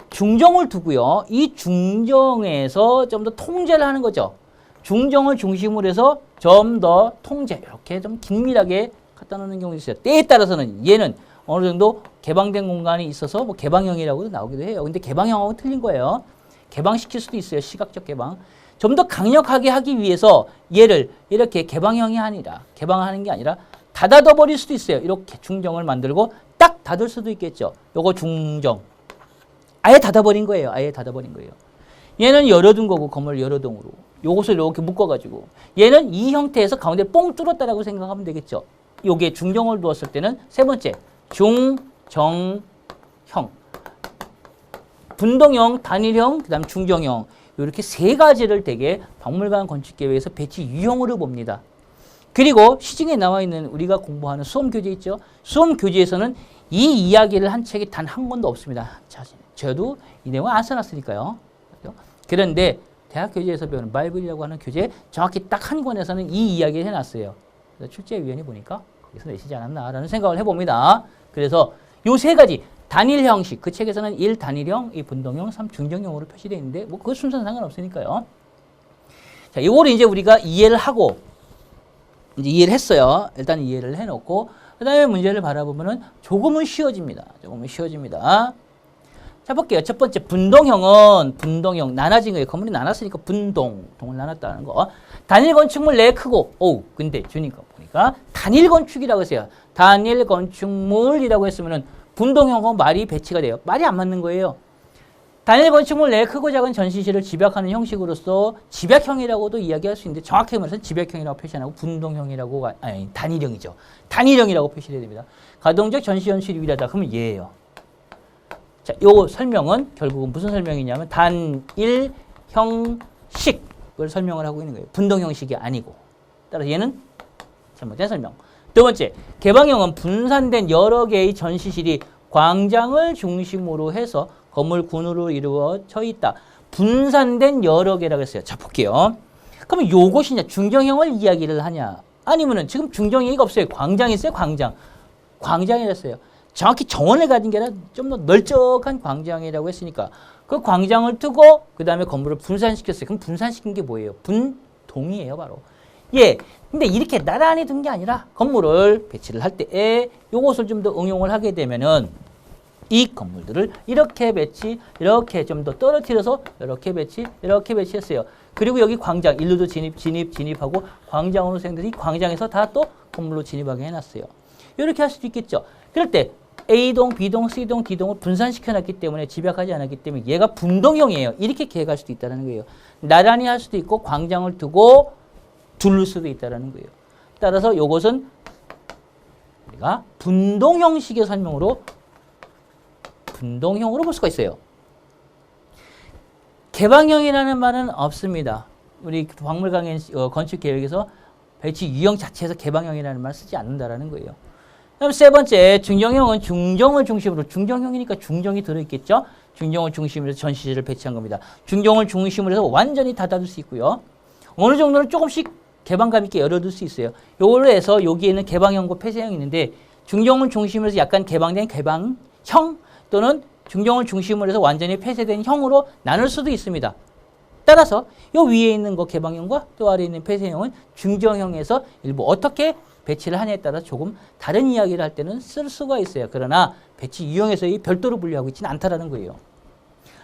중정을 두고요. 이 중정에서 좀 더 통제를 하는 거죠. 중정을 중심으로 해서 좀 더 통제, 이렇게 좀 긴밀하게 갖다 놓는 경우도 있어요. 때에 따라서는 얘는 어느 정도 개방된 공간이 있어서 뭐 개방형이라고도 나오기도 해요. 근데 개방형하고 틀린 거예요. 개방시킬 수도 있어요. 시각적 개방. 좀 더 강력하게 하기 위해서 얘를 이렇게 개방형이 아니라 개방하는 게 아니라 닫아둬 버릴 수도 있어요. 이렇게 중정을 만들고 딱 닫을 수도 있겠죠. 요거 중정. 아예 닫아버린 거예요. 아예 닫아버린 거예요. 얘는 열어둔 거고 건물 열어동으로. 요것을 이렇게 묶어가지고 얘는 이 형태에서 가운데 뽕 뚫었다라고 생각하면 되겠죠. 요게 중정을 두었을 때는 세 번째 중정형, 분동형, 단일형, 그다음 중정형 이렇게 세 가지를 되게 박물관 건축계획에서 배치 유형으로 봅니다. 그리고 시중에 나와 있는 우리가 공부하는 수험 교재 있죠. 수험 교재에서는 이 이야기를 한 책이 단 한 권도 없습니다. 저도 이 내용을 안 써놨으니까요. 그런데 대학 교재에서 배우는 바이블이라고 하는 교재 정확히 딱 한 권에서는 이 이야기를 해놨어요. 그래서 출제위원이 보니까 거기서 내시지 않았나라는 생각을 해봅니다. 그래서 요 세 가지 단일 형식, 그 책에서는 1 단일형, 2 분동형, 3 중정형으로 표시되어 있는데 뭐 그 순서는 상관없으니까요. 자, 이거를 이제 우리가 이해를 하고 이제 이해를 했어요. 일단 이해를 해놓고 그 다음에 문제를 바라보면은 조금은 쉬워집니다. 조금은 쉬워집니다. 자, 볼게요. 첫 번째, 분동형은, 분동형, 나눠진 거예요. 건물이 나눴으니까 분동, 동을 나눴다는 거. 단일 건축물 내 크고, 근데 주니까 보니까 단일 건축이라고 했어요. 단일 건축물이라고 했으면은 분동형하고 말이 배치가 돼요. 말이 안 맞는 거예요. 단일 건축물 내 크고 작은 전시실을 집약하는 형식으로서 집약형이라고도 이야기할 수 있는데 정확하게 말해서 집약형이라고 표시 안 하고 분동형이라고, 아니, 단일형이죠. 단일형이라고 표시해야 됩니다. 가동적 전시 연출이 유일하다. 그러면 얘예요. 자, 요 설명은 결국은 무슨 설명이냐면 단일 형식을 설명을 하고 있는 거예요. 분동 형식이 아니고. 따라서 얘는 잘못된 설명. 두 번째, 개방형은 분산된 여러 개의 전시실이 광장을 중심으로 해서 건물 군으로 이루어져 있다. 분산된 여러 개라고 했어요. 자, 볼게요. 그러면 요것이 이제 중정형을 이야기를 하냐? 아니면은 지금 중정형이 없어요. 광장이 있어요. 광장. 광장이랬어요. 정확히 정원을 가진 게 아니라 좀 더 널쩍한 광장이라고 했으니까 그 광장을 두고 그 다음에 건물을 분산시켰어요. 그럼 분산시킨 게 뭐예요? 분동이에요, 바로. 예. 근데 이렇게 나란히 둔 게 아니라 건물을 배치를 할 때에 요것을 좀 더 응용을 하게 되면은 이 건물들을 이렇게 배치, 이렇게 좀 더 떨어뜨려서 이렇게 배치, 이렇게 배치했어요. 그리고 여기 광장, 일루도 진입하고 광장으로 생겨서 이 광장에서 다 또 건물로 진입하게 해놨어요. 이렇게 할 수도 있겠죠. 그럴 때 A동, B동, C동, D동을 분산시켜놨기 때문에 집약하지 않았기 때문에 얘가 분동형이에요. 이렇게 계획할 수도 있다는 거예요. 나란히 할 수도 있고 광장을 두고 둘를 수도 있다는 거예요. 따라서 이것은 우리가 분동형식의 설명으로 분동형으로 볼 수가 있어요. 개방형이라는 말은 없습니다. 우리 박물관 건축 계획에서 배치 유형 자체에서 개방형이라는 말을 쓰지 않는다라는 거예요. 그다음 세 번째, 중정형은 중정을 중심으로, 중정형이니까 중정이 들어있겠죠? 중정을 중심으로 해서 전시실을 배치한 겁니다. 중정을 중심으로 해서 완전히 닫아둘 수 있고요. 어느 정도는 조금씩 개방감 있게 열어둘 수 있어요. 요걸로 해서 여기에는 개방형과 폐쇄형이 있는데 중정을 중심으로 해서 약간 개방된 개방형 또는 중정을 중심으로 해서 완전히 폐쇄된 형으로 나눌 수도 있습니다. 따라서 요 위에 있는 거 개방형과 또 아래에 있는 폐쇄형은 중정형에서 일부 어떻게 배치를 하냐에 따라 조금 다른 이야기를 할 때는 쓸 수가 있어요. 그러나 배치 유형에서 별도로 분류하고 있지는 않다라는 거예요.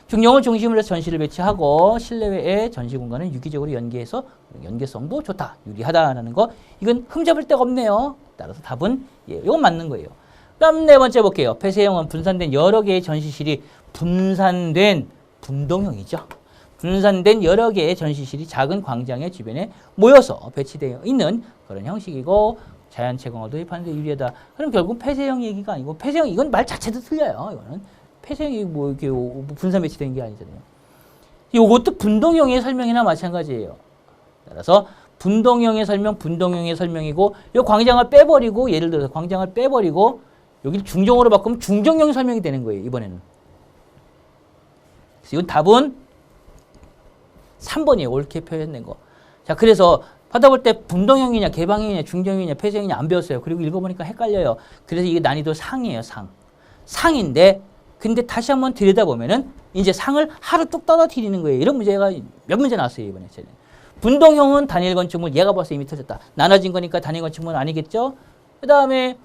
중정을 중심으로 해서 전시를 배치하고 실내외의 전시 공간을 유기적으로 연계해서 연계성도 좋다, 유리하다라는 거. 이건 흠잡을 데가 없네요. 따라서 답은 예, 이건 맞는 거예요. 그다음 네 번째 볼게요. 폐쇄형은 분산된 여러 개의 전시실이 분산된 분동형이죠. 분산된 여러 개의 전시실이 작은 광장의 주변에 모여서 배치되어 있는 그런 형식이고 자연채광을 도입하는 데 유리하다. 그럼 결국 폐쇄형 얘기가 아니고 폐쇄형 이건 말 자체도 틀려요. 이거는 폐쇄형이 뭐 이렇게 분산 배치된 게 아니잖아요. 이것도 분동형의 설명이나 마찬가지예요. 따라서 분동형의 설명, 분동형의 설명이고 이 광장을 빼버리고 예를 들어서 광장을 빼버리고 여기 중정으로 바꾸면 중정형 설명이 되는 거예요. 이번에는. 그래서 이건 답은 3번이에요. 옳게 표현된 거. 자, 그래서 받아볼 때 분동형이냐, 개방형이냐, 중정형이냐, 폐쇄형이냐 안 배웠어요. 그리고 읽어보니까 헷갈려요. 그래서 이게 난이도 상이에요, 상. 상인데, 근데 다시 한번 들여다보면은 이제 상을 하루 뚝 떨어뜨리는 거예요. 이런 문제가 몇 문제 나왔어요, 이번에. 분동형은 단일 건축물, 얘가 벌써 이미 터졌다. 나눠진 거니까 단일 건축물은 아니겠죠? 그 다음에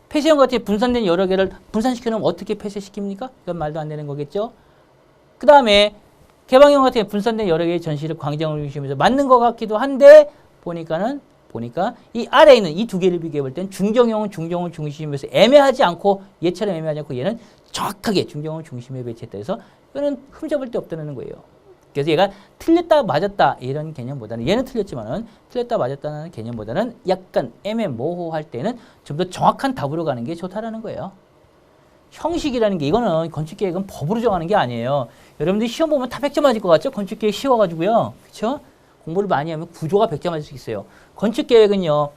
폐쇄형 같은 분산된 여러 개를 분산시켜놓으면 어떻게 폐쇄시킵니까? 이건 말도 안 되는 거겠죠? 그 다음에 개방형 같은 분산된 여러 개의 전시를 광장을 중심으로 맞는 것 같기도 한데 보니까 이 아래에 있는 이 두 개를 비교해 볼 땐 중정형은 중정을 중심으로 해서 애매하지 않고 얘처럼 애매하지 않고 얘는 정확하게 중정을 중심에 배치했다 해서 이거는 흠잡을 데 없다는 거예요. 그래서 얘가 틀렸다 맞았다 이런 개념보다는 얘는 틀렸지만은 틀렸다 맞았다는 개념보다는 약간 애매모호할 때는 좀 더 정확한 답으로 가는 게 좋다라는 거예요. 형식이라는 게 이거는 건축계획은 법으로 정하는 게 아니에요. 여러분들이 시험 보면 다 100점 맞을 것 같죠? 건축계획 쉬워가지고요. 그렇죠? 공부를 많이 하면 구조가 100점 맞을 수 있어요. 건축계획은요.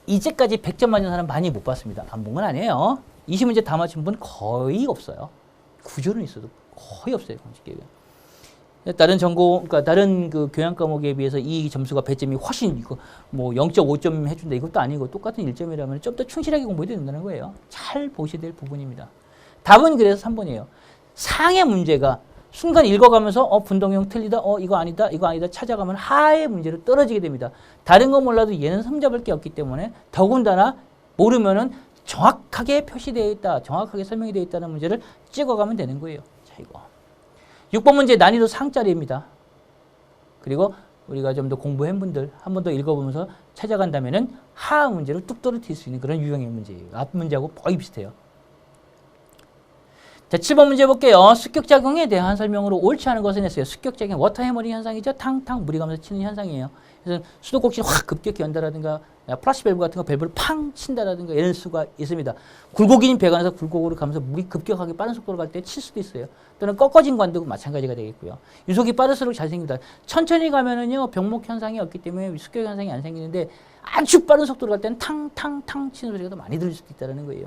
이제까지 100점 맞은 사람 많이 못 봤습니다. 안 본 건 아니에요. 20문제 다 맞춘 분 거의 없어요. 구조는 있어도 거의 없어요. 건축계획은. 다른 전공, 그러니까 다른 그 교양 과목에 비해서 이 점수가 배점이 훨씬 이거 뭐 0.5점 해준다 이것도 아니고 똑같은 1점이라면 좀 더 충실하게 공부해야 된다는 거예요. 잘 보셔야 될 부분입니다. 답은 그래서 3번이에요. 상의 문제가 순간 읽어가면서 분동형 틀리다, 이거 아니다, 이거 아니다 찾아가면 하의 문제로 떨어지게 됩니다. 다른 거 몰라도 얘는 흠잡을 게 없기 때문에 더군다나 모르면은 정확하게 표시되어 있다, 정확하게 설명이 되어 있다는 문제를 찍어가면 되는 거예요. 자, 이거. 6번 문제 난이도 상짜리입니다. 그리고 우리가 좀 더 공부한 분들 한 번 더 읽어보면서 찾아간다면은 하 문제를 뚝 떨어뜨릴 수 있는 그런 유형의 문제예요. 앞 문제하고 거의 비슷해요. 자, 7번 문제 볼게요. 습격작용에 대한 설명으로 옳지 않은 것은 했어요. 습격작용, 워터 해머링 현상이죠. 탕탕 물이 가면서 치는 현상이에요. 그래서 수도꼭지를 확 급격히 연다라든가 플라시 밸브 같은 거 밸브를 팡 친다라든가 이럴 수가 있습니다. 굴곡인 배관에서 굴곡으로 가면서 물이 급격하게 빠른 속도로 갈 때 칠 수도 있어요. 또는 꺾어진 관도 마찬가지가 되겠고요. 유속이 빠를수록 잘 생깁니다. 천천히 가면은요 병목 현상이 없기 때문에 습격 현상이 안 생기는데 아주 빠른 속도로 갈 때는 탕탕탕 치는 소리가 더 많이 들릴 수도 있다는 거예요.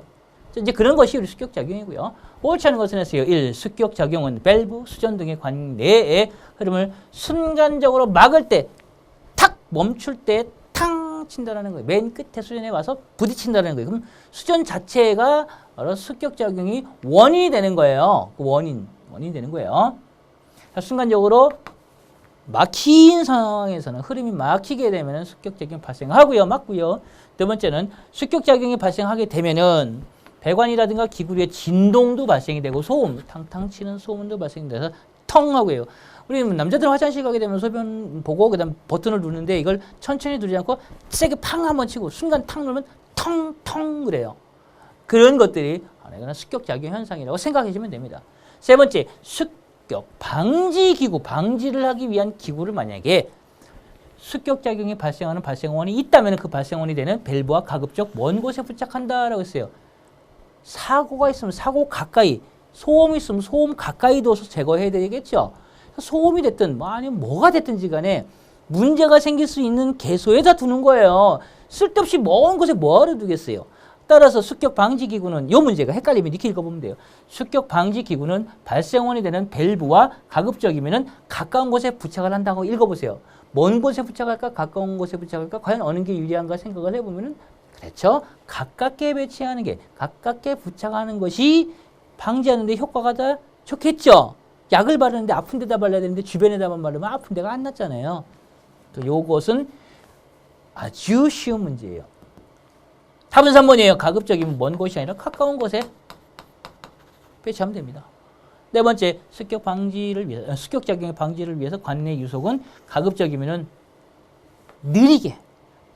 이제 그런 것이 우리 습격작용이고요. 옳지 않은 것은 했어요. 1. 습격작용은 밸브, 수전 등의 관 내의 흐름을 순간적으로 막을 때, 탁 멈출 때 탕 친다라는 거예요. 맨 끝에 수전에 와서 부딪힌다는 거예요. 그럼 수전 자체가 바로 습격작용이 원인이 되는 거예요. 그 원인이 되는 거예요. 순간적으로 막힌 상황에서는 흐름이 막히게 되면 습격작용이 발생하고요. 맞고요. 두 번째는 습격작용이 발생하게 되면은 배관이라든가 기구류의 진동도 발생이 되고 소음, 탕탕 치는 소음도 발생돼서 텅 하고요. 우리 남자들은 화장실 가게 되면 소변 보고 그다음 버튼을 누르는데 이걸 천천히 누르지 않고 세게 팡 한번 치고 순간 탕 누르면 텅텅 그래요. 그런 것들이 하나의 습격작용 현상이라고 생각해 주면 됩니다. 세 번째, 습격 방지 기구, 방지를 하기 위한 기구를 만약에 습격작용이 발생하는 발생원이 있다면 그 발생원이 되는 밸브와 가급적 먼 곳에 부착한다라고 했어요. 사고가 있으면 사고 가까이, 소음이 있으면 소음 가까이 둬서 제거해야 되겠죠. 소음이 됐든 아니면 뭐가 됐든지 간에 문제가 생길 수 있는 개소에다 두는 거예요. 쓸데없이 먼 곳에 뭐하러 두겠어요. 따라서 습격 방지 기구는 이 문제가 헷갈리면 이렇게 읽어보면 돼요. 습격 방지 기구는 발생원이 되는 밸브와 가급적이면은 가까운 곳에 부착을 한다고 읽어보세요. 먼 곳에 부착할까 가까운 곳에 부착할까 과연 어느 게 유리한가 생각을 해보면은 그렇죠. 가깝게 배치하는 게 가깝게 부착하는 것이 방지하는 데 효과가 더 좋겠죠. 약을 바르는데 아픈 데다 발라야 되는데 주변에다만 바르면 아픈 데가 안 낫잖아요. 요것은 아주 쉬운 문제예요. 답은 3번이에요. 가급적이면 먼 곳이 아니라 가까운 곳에 배치하면 됩니다. 네 번째, 습격 방지를 위해서, 습격작용의 방지를 위해서 관내 유속은 가급적이면은 느리게,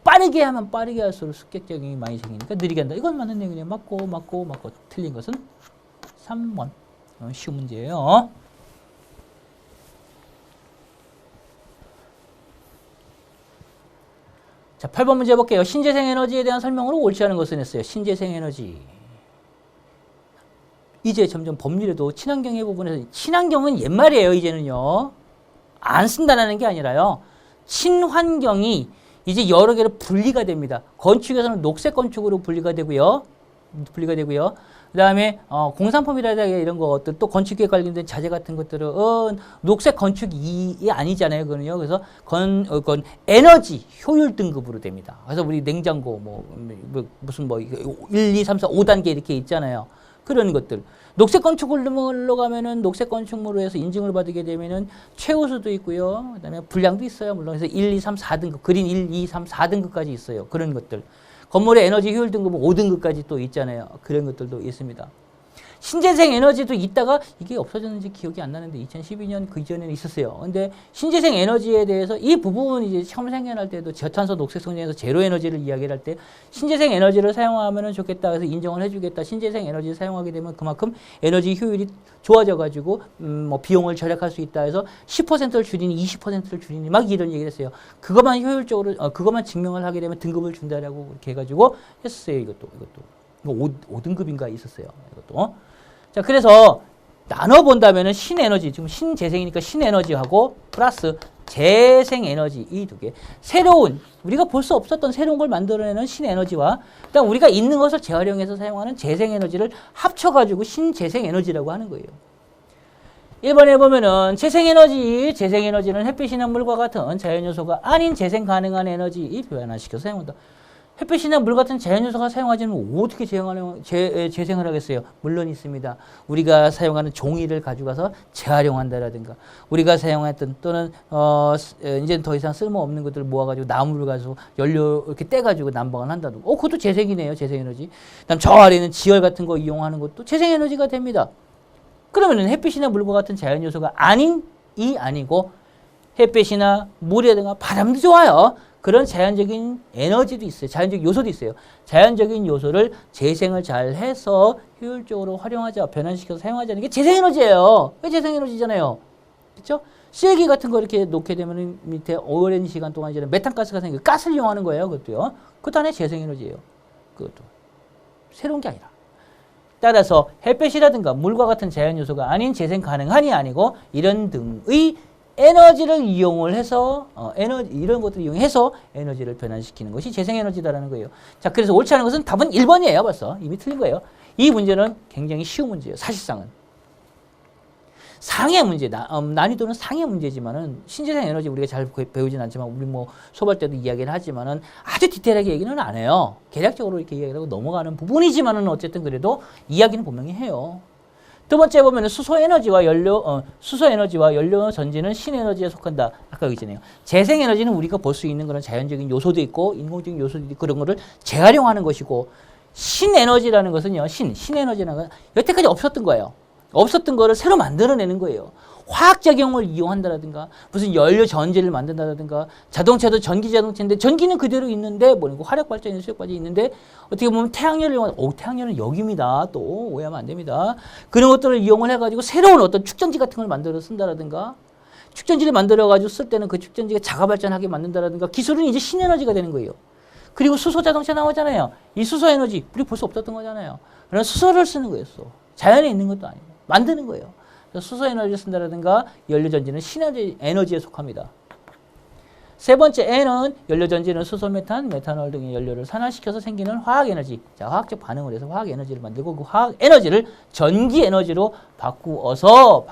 빠르게 하면 빠르게 할수록 습격작용이 많이 생기니까 느리게 한다. 이건 맞는 내용이네요. 맞고. 틀린 것은 3번. 쉬운 문제예요. 자, 8번 문제 볼게요. 신재생 에너지에 대한 설명으로 옳지 않은 것은 했어요. 신재생 에너지. 이제 점점 법률에도 친환경의 부분에서, 친환경은 옛말이에요, 이제는요. 안 쓴다는 게 아니라요. 친환경이 이제 여러 개로 분리가 됩니다. 건축에서는 녹색 건축으로 분리가 되고요. 그 다음에 공산품이라든가 이런 것들, 또 건축에 관련된 자재 같은 것들은 녹색 건축이 아니잖아요. 그거는요. 그래서 에너지 효율 등급으로 됩니다. 그래서 우리 냉장고 무슨 1, 2, 3, 4, 5단계 이렇게 있잖아요. 그런 것들. 녹색 건축물로 가면은 녹색 건축물로 해서 인증을 받게 되면은 최우수도 있고요. 그다음에 불량도 있어요. 물론 그래서 1, 2, 3, 4등급, 그린 1, 2, 3, 4등급까지 있어요. 그런 것들. 건물의 에너지 효율 등급은 5등급까지 또 있잖아요. 그런 것들도 있습니다. 신재생 에너지도 있다가 이게 없어졌는지 기억이 안 나는데 2012년 그 이전에는 있었어요. 근데 신재생 에너지에 대해서 이 부분 이제 처음 생겨날 때도 저탄소 녹색 성장에서 제로 에너지를 이야기를 할 때 신재생 에너지를 사용하면 좋겠다. 그래서 인정을 해주겠다. 신재생 에너지를 사용하게 되면 그만큼 에너지 효율이 좋아져가지고 뭐 비용을 절약할 수 있다 해서 10%를 줄이니 20%를 줄이니 막 이런 얘기를 했어요. 그것만 효율적으로 그것만 증명을 하게 되면 등급을 준다라고 그렇게 해가지고 했었어요. 이것도 5등급인가 있었어요. 이것도. 자, 그래서 나눠본다면은 신에너지, 지금 신재생이니까 신에너지하고 플러스 재생에너지 이 두 개. 새로운, 우리가 볼 수 없었던 새로운 걸 만들어내는 신에너지와 그다음 우리가 있는 것을 재활용해서 사용하는 재생에너지를 합쳐가지고 신재생에너지라고 하는 거예요. 1번에 보면은 재생에너지는 햇빛이나 물과 같은 자연요소가 아닌 재생 가능한 에너지 변화시켜서 사용한다. 햇빛이나 물 같은 자연요소가 사용하지 않으면 어떻게 재생을 하겠어요? 물론 있습니다. 우리가 사용하는 종이를 가져가서 재활용한다라든가 우리가 사용했던 또는 이제는 더 이상 쓸모없는 것들을 모아가지고 나무를 가지고 연료 이렇게 떼가지고 난방을 한다든가 그것도 재생이네요. 재생에너지. 그다음 저 아래는 지열 같은 거 이용하는 것도 재생에너지가 됩니다. 그러면은 햇빛이나 물과 같은 자연요소가 아니고 햇빛이나 물이라든가 바람도 좋아요. 그런 자연적인 에너지도 있어요. 자연적 요소도 있어요. 자연적인 요소를 재생을 잘 해서 효율적으로 활용하자, 변환시켜서 사용하자는 게 재생에너지예요. 왜 재생에너지잖아요. 그렇죠? 쓰레기 같은 거 이렇게 놓게 되면 밑에 오랜 시간 동안 이제 메탄가스가 생기고 가스를 이용하는 거예요. 그것도요. 그것도 하나의 재생에너지예요. 그것도. 새로운 게 아니라. 따라서 햇빛이라든가 물과 같은 자연요소가 아닌 재생 가능한이 아니고 이런 등의 에너지를 이용을 해서 이런 것들을 이용해서 에너지를 변환시키는 것이 재생에너지다라는 거예요. 자, 그래서 옳지 않은 것은 답은 1번이에요. 벌써 이미 틀린 거예요. 이 문제는 굉장히 쉬운 문제예요. 사실상은 상해 문제, 난이도는 상해 문제지만은 신재생 에너지 우리가 잘 배우진 않지만 우리 뭐 수업할 때도 이야기를 하지만은 아주 디테일하게 얘기는 안 해요. 개략적으로 이렇게 이야기하고 넘어가는 부분이지만은 어쨌든 그래도 이야기는 분명히 해요. 두 번째 보면은 수소 에너지와 연료 전지는 신에너지에 속한다. 아까 여기 있잖아요. 재생 에너지는 우리가 볼 수 있는 그런 자연적인 요소도 있고 인공적인 요소도 있고 그런 거를 재활용하는 것이고 신에너지라는 것은요. 신에너지라는 건 여태까지 없었던 거예요. 없었던 거를 새로 만들어내는 거예요. 화학작용을 이용한다라든가 무슨 연료 전지를 만든다라든가 자동차도 전기 자동차인데 전기는 그대로 있는데 뭐고 화력발전이나 수력발전이 있는데 어떻게 보면 태양열을 이용하는 태양열은 여기입니다. 또 오해하면 안 됩니다. 그런 것들을 이용을 해가지고 새로운 어떤 축전지 같은 걸 만들어 쓴다라든가 축전지를 만들어가지고 쓸 때는 그 축전지가 자가발전하게 만든다라든가 기술은 이제 신에너지가 되는 거예요. 그리고 수소 자동차 나오잖아요. 이 수소 에너지 우리 볼 수 없었던 거잖아요. 그런 수소를 쓰는 거였어. 자연에 있는 것도 아니고 만드는 거예요. 수소 에너지를 쓴다라든가 연료 전지는 신에너지 에너지에 속합니다. 세 번째 N은 연료 전지는 수소, 메탄, 메탄올 등의 연료를 산화시켜서 생기는 화학 에너지. 자, 화학적 반응을 해서 화학 에너지를 만들고 그 화학 에너지를 전기 에너지로 바꾸어서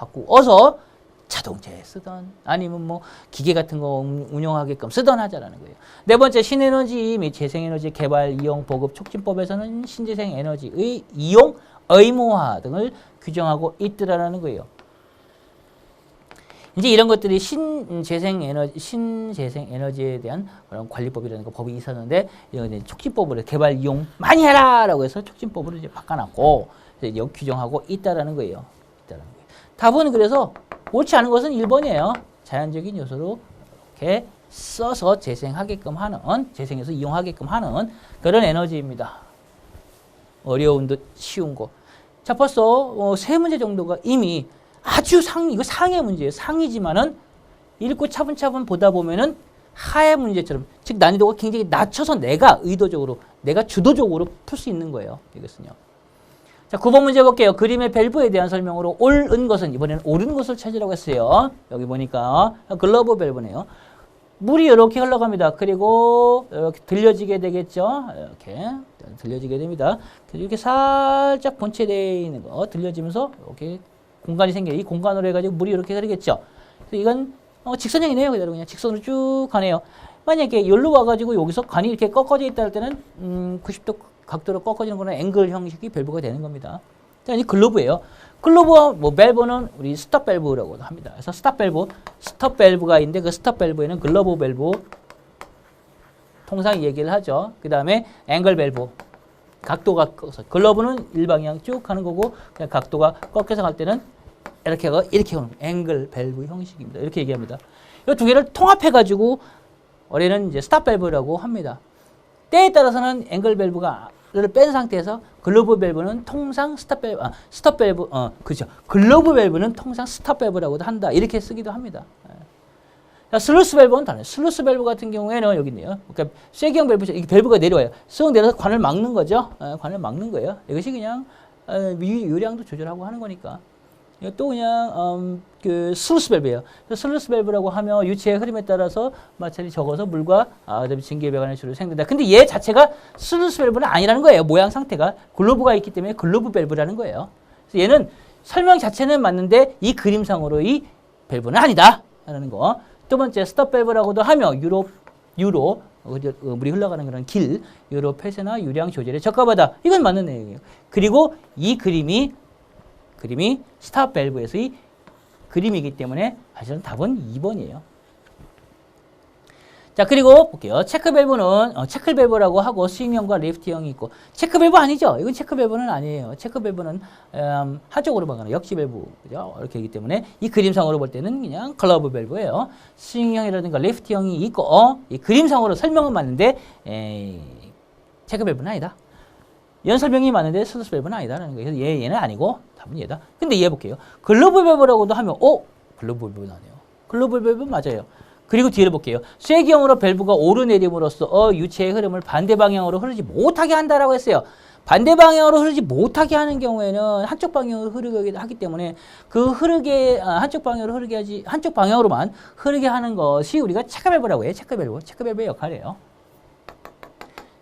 자동차에 쓰던 아니면 뭐 기계 같은 거 운영하게끔 쓰던 하자라는 거예요. 네 번째 신에너지 및 재생에너지 개발, 이용, 보급, 촉진법에서는 신재생 에너지의 이용, 의무화 등을 규정하고 있더라는 거예요. 이제 이런 것들이 신재생 에너지에 대한 그런 관리법이라는 거 법이 있었는데 이런 촉진법으로 개발 이용 많이 해라라고 해서 촉진법으로 이제 바꿔놨고 이제 규정하고 있다라는 거예요. 답은 그래서 옳지 않은 것은 1번이에요. 자연적인 요소로 이렇게 써서 재생해서 이용하게끔 하는 그런 에너지입니다. 어려운 듯 쉬운 거. 자, 벌써 세 문제 정도가 이미 아주 이거 상해 문제예요. 상이지만은 읽고 차분차분 보다 보면은 하해 문제처럼, 즉 난이도가 굉장히 낮춰서 내가 주도적으로 풀 수 있는 거예요. 이것은요. 자, 9번 문제 볼게요. 그림의 밸브에 대한 설명으로 옳은 것은, 이번에는 옳은 것을 찾으라고 했어요. 여기 보니까 글러브 밸브네요. 물이 이렇게 흘러갑니다. 그리고 이렇게 들려지게 되겠죠. 이렇게 들려지게 됩니다. 이렇게 살짝 본체되어 있는 거 들려지면서 이렇게 공간이 생겨요. 이 공간으로 해가지고 물이 이렇게 흐르겠죠. 그래서 이건 직선형이네요. 그대로 그냥 직선으로 쭉 가네요. 만약에 여기로 와가지고 여기서 관이 이렇게 꺾어져 있다 할 때는 90도 각도로 꺾어지는 거는 앵글 형식이 밸브가 되는 겁니다. 자, 이 글러브예요. 글러브와 밸브는 우리 스톱 밸브라고 합니다. 그래서 스톱 밸브가 있는데 그 스톱 밸브에는 글러브 밸브 통상 얘기를 하죠. 그 다음에 앵글 밸브 각도가 꺾어서. 글러브는 일방향 쭉 하는 거고 그냥 각도가 꺾여서 갈 때는 이렇게 하고 이렇게 오는 앵글 밸브 형식입니다. 이렇게 얘기합니다. 이 두 개를 통합해 가지고 올해는 이제 스탑 밸브라고 합니다. 때에 따라서는 앵글 밸브를 뺀 상태에서 글러브 밸브는 통상 스탑 밸브, 그죠. 글러브 밸브는 통상 스탑 밸브라고도 한다. 이렇게 쓰기도 합니다. 자, 슬루스 밸브는 다르네요. 슬루스 밸브 같은 경우에는 여기 있네요. 그러니까 쐐기형 밸브, 이 밸브가 내려와요. 쓱 내려서 관을 막는 거죠. 관을 막는 거예요. 이것이 그냥 유량도 조절하고 하는 거니까. 또 그냥 그 슬루스 밸브예요. 슬루스 밸브라고 하면 유체의 흐름에 따라서 마찰이 적어서 물과 증기의 배관의 주로 생긴다. 근데 얘 자체가 슬루스 밸브는 아니라는 거예요. 모양 상태가 글로브가 있기 때문에 글로브 밸브라는 거예요. 그래서 얘는 설명 자체는 맞는데 이 그림상으로 이 밸브는 아니다라는 거. 두 번째 스톱 밸브라고도 하며 유로 물이 흘러가는 그런 길, 유로 폐쇄나 유량 조절에 적합하다. 이건 맞는 내용이에요. 그리고 이 그림이 스탑 밸브에서의 그림이기 때문에 사실은 답은 2번이에요. 자, 그리고 볼게요. 체크 밸브는 체크 밸브라고 하고 스윙형과 리프트형이 있고 체크 밸브 아니죠. 이건 체크 밸브는 아니에요. 체크 밸브는 한쪽으로 가거나 역지 밸브 그죠? 이렇게 하기 때문에 이 그림상으로 볼 때는 그냥 글러브 밸브예요. 스윙형이라든가 리프트형이 있고 이 그림상으로 설명은 맞는데 체크 밸브는 아니다. 연설명이 맞는데 슬루스 밸브는 아니다라는 거예요. 얘는 아니고 답은 얘다. 근데 얘 볼게요. 글로브 밸브라고도 하면 글로브 밸브는 아니에요. 글로브 밸브 맞아요. 그리고 뒤를 볼게요. 쐐기형으로 밸브가 오르내림으로써 유체의 흐름을 반대 방향으로 흐르지 못하게 한다라고 했어요. 반대 방향으로 흐르지 못하게 하는 경우에는 한쪽 방향으로 흐르게 하기 때문에 그 한쪽 방향으로만 흐르게 하는 것이 우리가 체크 밸브라고 해요. 체크 밸브의 역할이에요.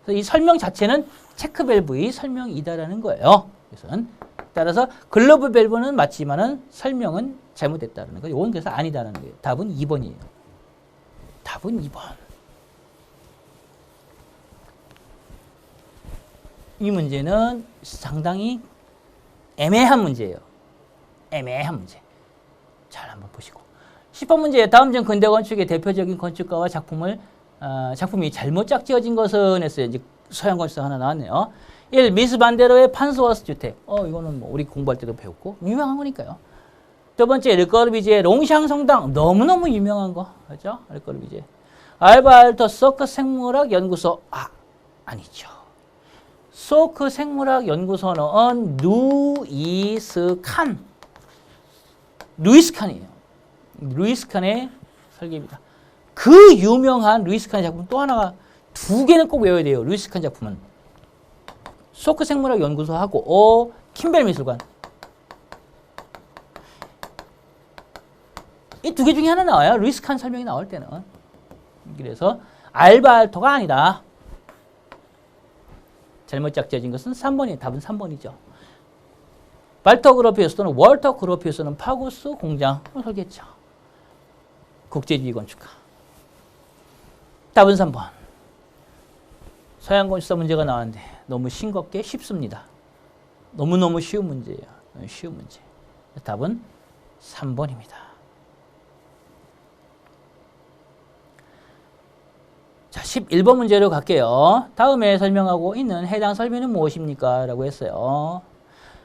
그래서 이 설명 자체는 체크 밸브의 설명이다라는 거예요. 따라서 글러브 밸브는 맞지만은 설명은 잘못됐다는 거예요. 이건 그래서 아니다라는 거예요. 답은 2번이에요. 답은 2번. 이 문제는 상당히 애매한 문제예요. 애매한 문제. 잘 한번 보시고. 10번 문제. 다음 중 근대 건축의 대표적인 건축가와 작품이 잘못 짝지어진 것은 했어요. 이제 서양 건축사 하나 나왔네요. 1. 미스 반데로의 판스워스 주택. 이거는 뭐 우리 공부할 때도 배웠고 유명한 거니까요. 두 번째, 르꼬르비지의 롱샹 성당. 너무너무 유명한 거. 그렇죠? 르꼬르비지. 알바알토 소크 생물학 연구소. 아니죠. 소크 생물학 연구소는 루이스 칸이에요. 루이스 칸의 설계입니다. 그 유명한 루이스 칸의 작품 또 하나가 두 개는 꼭 외워야 돼요. 루이스 칸 작품은. 소크 생물학 연구소하고 킴벨 미술관. 이 두 개 중에 하나 나와요. 루이스 칸 설명이 나올 때는. 그래서 알바알토가 아니다. 잘못 짝지어진 것은 3번이에요. 답은 3번이죠. 발터 그로피우스 또는 월터 그로피우스는 파고스 공장을 설계했죠. 국제주의 건축가. 답은 3번. 서양 건축사 문제가 나왔는데 너무 싱겁게 쉽습니다. 너무너무 쉬운 문제예요. 쉬운 문제. 답은 3번입니다. 자, 11번 문제로 갈게요. 다음에 설명하고 있는 해당 설비는 무엇입니까? 라고 했어요.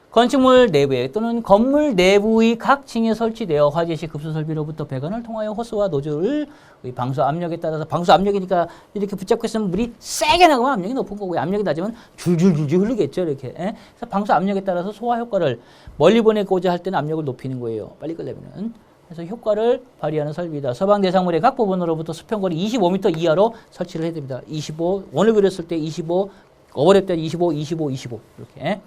건축물 내부에 또는 건물 내부의 각 층에 설치되어 화재 시 급수 설비로부터 배관을 통하여 호스와 노즐을 방수 압력에 따라서, 방수 압력이니까 이렇게 붙잡고 있으면 물이 세게 나가면 압력이 높은 거고요. 압력이 낮으면 줄줄줄줄 흐르겠죠. 이렇게. 그래서 방수 압력에 따라서 소화 효과를 멀리 보내고자 할 때는 압력을 높이는 거예요. 빨리 끓려면은. 그래서 효과를 발휘하는 설비이다. 서방 대상물의 각 부분으로부터 수평거리 25m 이하로 설치를 해야 됩니다. 25, 원을 그렸을 때 25, 어버랩 때 25, 25, 25 이렇게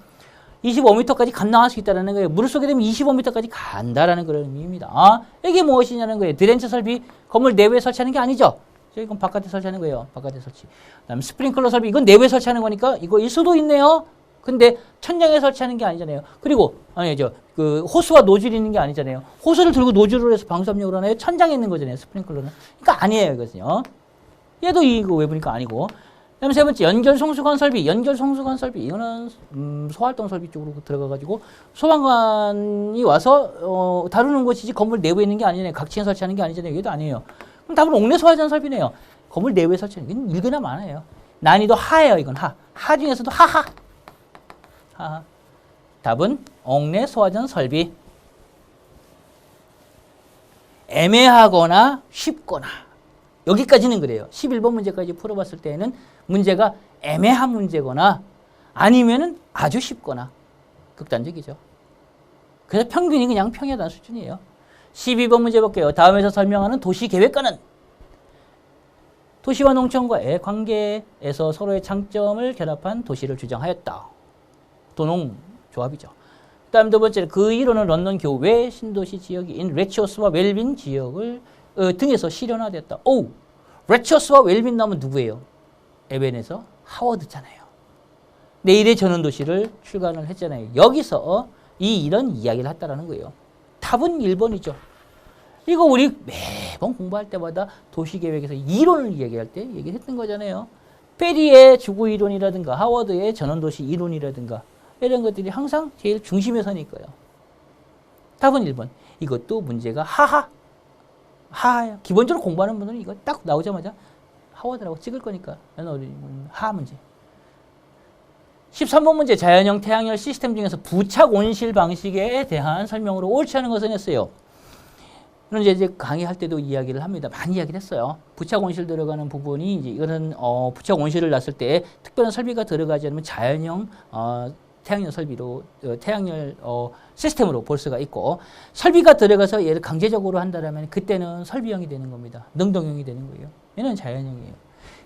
25m까지 감당할 수 있다는 거예요. 물 속에 되면 25m까지 간다라는 그런 의미입니다. 이게 무엇이냐는 거예요. 드렌처 설비, 건물 내부에 설치하는 게 아니죠. 이건 바깥에 설치하는 거예요. 바깥에 설치. 그다음 스프링클러 설비, 이건 내부에 설치하는 거니까 이거일 수도 있네요. 근데 천장에 설치하는 게 아니잖아요. 그리고 아니죠. 그 호스와 노즐이 있는 게 아니잖아요. 호스를 들고 노즐을 해서 방수압력을 하나요? 천장에 있는 거잖아요. 스프링클러는. 그러니까 아니에요, 이것은요. 얘도 이거 왜 보니까 아니고. 그다음 세 번째, 연결 송수관 설비. 연결 송수관 설비. 이거는 소활동 설비 쪽으로 들어가 가지고 소방관이 와서 다루는 것이지 건물 내부에 있는 게 아니잖아요. 각층에 설치하는 게 아니잖아요. 얘도 아니에요. 그럼 답은 옥내 소화전 설비네요. 건물 내부에 설치하는 게 일개나 많아요. 난이도 하예요, 이건 하. 하 중에서도 하하. 하하. 답은 옥내 소화전 설비. 애매하거나 쉽거나. 여기까지는 그래요. 11번 문제까지 풀어봤을 때에는 문제가 애매한 문제거나 아니면은 아주 쉽거나 극단적이죠. 그래서 평균이 그냥 평이하다는 수준이에요. 12번 문제 볼게요. 다음에서 설명하는 도시계획과는 도시와 농촌과의 관계에서 서로의 장점을 결합한 도시를 주장하였다. 도농 조합이죠. 다음 두 번째는 그 이론은 런던 교외 신도시 지역인 레치오스와 웰빈 지역을 등에서 실현화됐다. 오, 레치오스와 웰빈 나오면 누구예요? 에벤에서 하워드잖아요. 내일의 전원도시를 출간을 했잖아요. 여기서 이런 이야기를 했다라는 거예요. 답은 1번이죠. 이거 우리 매번 공부할 때마다 도시계획에서 이론을 이야기할 때 얘기했던 거잖아요. 페리의 주거이론이라든가 하워드의 전원도시 이론이라든가 이런 것들이 항상 제일 중심에 서니까요. 답은 1번. 이것도 문제가 하하예요. 기본적으로 공부하는 분들은 이거 딱 나오자마자 하워드라고 찍을 거니까. 하 문제. 13번 문제 자연형 태양열 시스템 중에서 부착 온실 방식에 대한 설명으로 옳지 않은 것은 했어요. 이런 이제 강의할 때도 이야기를 합니다. 많이 이야기를 했어요. 부착 온실 들어가는 부분이 이제 이거는 부착 온실을 놨을 때 특별한 설비가 들어가지 않으면 자연형 태양열 설비로 태양열 시스템으로 볼 수가 있고 설비가 들어가서 얘를 강제적으로 한다면 그때는 설비형이 되는 겁니다. 능동형이 되는 거예요. 얘는 자연형이에요.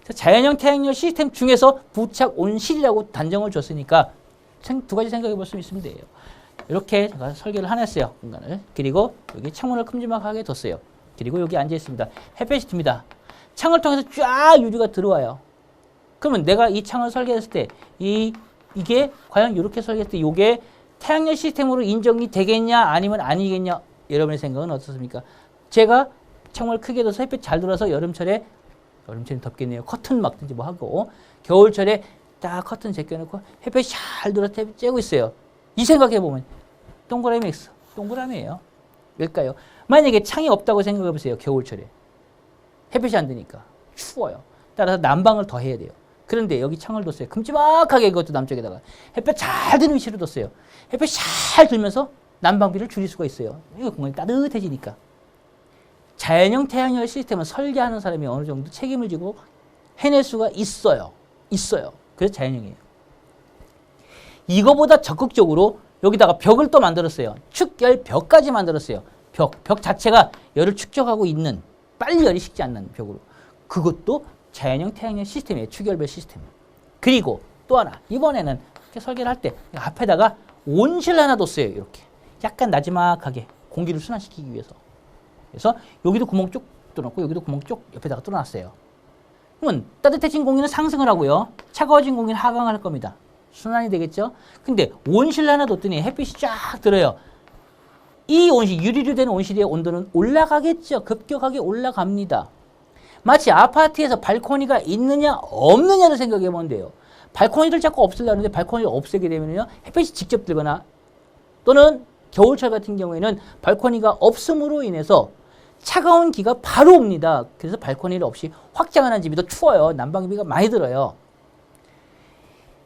그래서 자연형 태양열 시스템 중에서 부착 온실이라고 단정을 줬으니까 두 가지 생각해 볼 수 있으면 돼요. 이렇게 제가 설계를 해놨어요. 공간을. 그리고 여기 창문을 큼지막하게 뒀어요. 그리고 여기 앉아 있습니다. 햇볕이 듭니다. 창을 통해서 쫙 유리가 들어와요. 그러면 내가 이 창을 설계했을 때 이게 과연 이렇게 설계했을 때 이게 태양열 시스템으로 인정이 되겠냐 아니면 아니겠냐 여러분의 생각은 어떻습니까? 제가 창문을 크게 둬서 햇볕 잘 들어와서 여름철에는 덥겠네요. 커튼 막든지 뭐 하고 겨울철에 딱 커튼 제껴놓고 햇볕이 잘 들어와서 햇빛 쬐고 있어요. 이 생각해보면 동그라미 X, 동그라미예요. 왜일까요? 만약에 창이 없다고 생각해보세요. 겨울철에. 햇빛이 안 드니까. 추워요. 따라서 난방을 더 해야 돼요. 그런데 여기 창을 뒀어요. 큼지막하게 이것도 남쪽에다가. 햇볕 잘 드는 위치로 뒀어요. 햇볕 잘 들면서 난방비를 줄일 수가 있어요. 이거 공간이 따뜻해지니까. 자연형 태양열 시스템은 설계하는 사람이 어느 정도 책임을 지고 해낼 수가 있어요. 그래서 자연형이에요. 이거보다 적극적으로 여기다가 벽을 또 만들었어요. 축열벽까지 만들었어요. 벽 자체가 열을 축적하고 있는 빨리 열이 식지 않는 벽으로. 그것도 자연형 태양열 시스템이에요. 축열벽 시스템. 그리고 또 하나 이번에는 이렇게 설계를 할 때 앞에다가 온실 하나 뒀어요. 이렇게 약간 나지막하게 공기를 순환시키기 위해서. 그래서 여기도 구멍 쭉 뚫어놓고 여기도 구멍 쭉 옆에다가 뚫어놨어요. 그러면 따뜻해진 공기는 상승을 하고요. 차가워진 공기는 하강을 할 겁니다. 순환이 되겠죠? 근데 온실 하나 뒀더니 햇빛이 쫙 들어요. 이 온실, 유리로 된 온실의 온도는 올라가겠죠? 급격하게 올라갑니다. 마치 아파트에서 발코니가 있느냐 없느냐를 생각해 보면 돼요. 발코니를 자꾸 없애려는데 발코니를 없애게 되면요 햇빛이 직접 들거나 또는 겨울철 같은 경우에는 발코니가 없음으로 인해서 차가운 기가 바로 옵니다. 그래서 발코니를 없이 확장하는 집이 더 추워요. 난방비가 많이 들어요.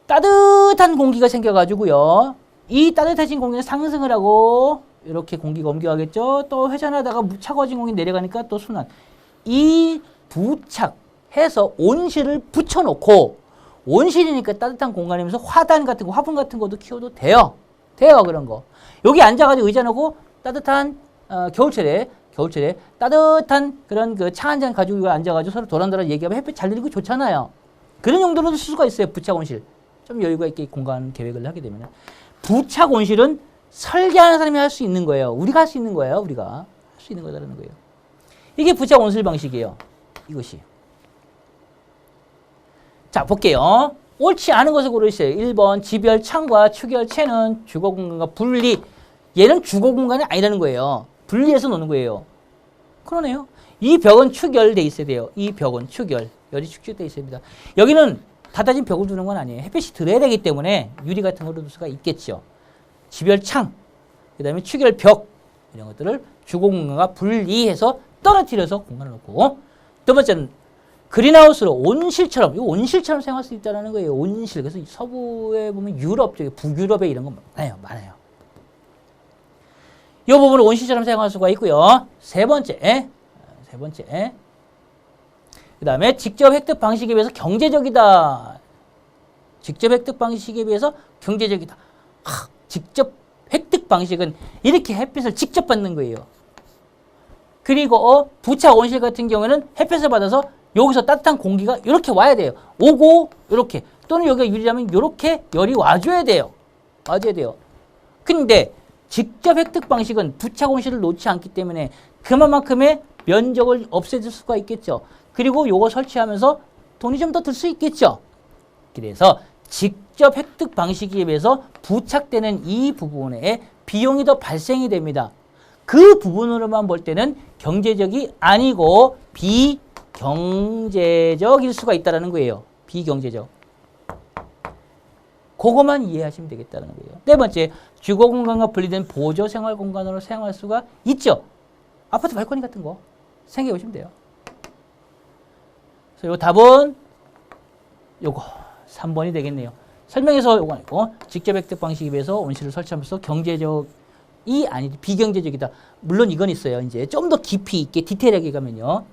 따뜻한 공기가 생겨가지고요. 이 따뜻해진 공기는 상승을 하고 이렇게 공기가 옮겨가겠죠. 또 회전하다가 차가워진 공기 내려가니까 또 순환. 이 부착해서 온실을 붙여놓고 온실이니까 따뜻한 공간이면서 화단 같은 거, 화분 같은 것도 키워도 돼요. 그런 거. 여기 앉아가지고 의자 놓고 따뜻한 겨울철에 따뜻한 그런 그 차 한 잔 가지고 앉아가지고 서로 도란도란 얘기하면 햇빛 잘 들이고 좋잖아요. 그런 용도로도 쓸 수가 있어요. 부착 온실. 좀 여유가 있게 공간 계획을 하게 되면. 부착 온실은 설계하는 사람이 할 수 있는 거예요. 우리가 할 수 있는 거예요. 우리가 할 수 있는 거다라는 거예요. 이게 부착 온실 방식이에요. 이것이. 자, 볼게요. 옳지 않은 것을 고르세요. 1번 지별 창과 축열체는 주거 공간과 분리. 얘는 주거 공간이 아니라는 거예요. 분리해서 노는 거예요. 그러네요. 이 벽은 축열돼 있어야 돼요. 이 벽은 축열. 열이 축적돼 있어야 됩니다. 여기는 닫아진 벽을 두는 건 아니에요. 햇빛이 들어야 되기 때문에 유리 같은 걸로 둘 수가 있겠죠. 지별 창, 그 다음에 축열 벽 이런 것들을 주거 공간과 분리해서 떨어뜨려서 공간을 놓고 두 번째는 그린하우스로 온실처럼, 이 온실처럼 생각할 수 있다는 거예요. 온실. 그래서 서부에 보면 유럽 쪽에, 북유럽에 이런 거 많아요. 많아요. 이 부분을 온실처럼 생각할 수가 있고요. 세 번째. 그 다음에 직접 획득 방식에 비해서 경제적이다. 직접 획득 방식에 비해서 경제적이다. 직접 획득 방식은 이렇게 햇빛을 직접 받는 거예요. 그리고 부착 온실 같은 경우에는 햇빛을 받아서 여기서 따뜻한 공기가 이렇게 와야 돼요. 오고 이렇게 또는 여기가 유리라면 이렇게 열이 와줘야 돼요. 와줘야 돼요. 근데 직접 획득 방식은 부착 온실을 놓지 않기 때문에 그만큼의 면적을 없애줄 수가 있겠죠. 그리고 요거 설치하면서 돈이 좀 더 들 수 있겠죠. 그래서 직접 획득 방식에 비해서 부착되는 이 부분에 비용이 더 발생이 됩니다. 그 부분으로만 볼 때는 경제적이 아니고 비경제적일 수가 있다는 거예요. 비경제적. 그것만 이해하시면 되겠다는 거예요. 네 번째, 주거 공간과 분리된 보조 생활 공간으로 사용할 수가 있죠. 아파트 발코니 같은 거 생각해 보시면 돼요. 그래서 요 답은 요거 3번이 되겠네요. 설명에서 요거 아니고 직접 획득 방식에 비해서 온실을 설치하면서 경제적이 아니 비경제적이다. 물론 이건 있어요. 이제 좀 더 깊이 있게 디테일하게 가면요.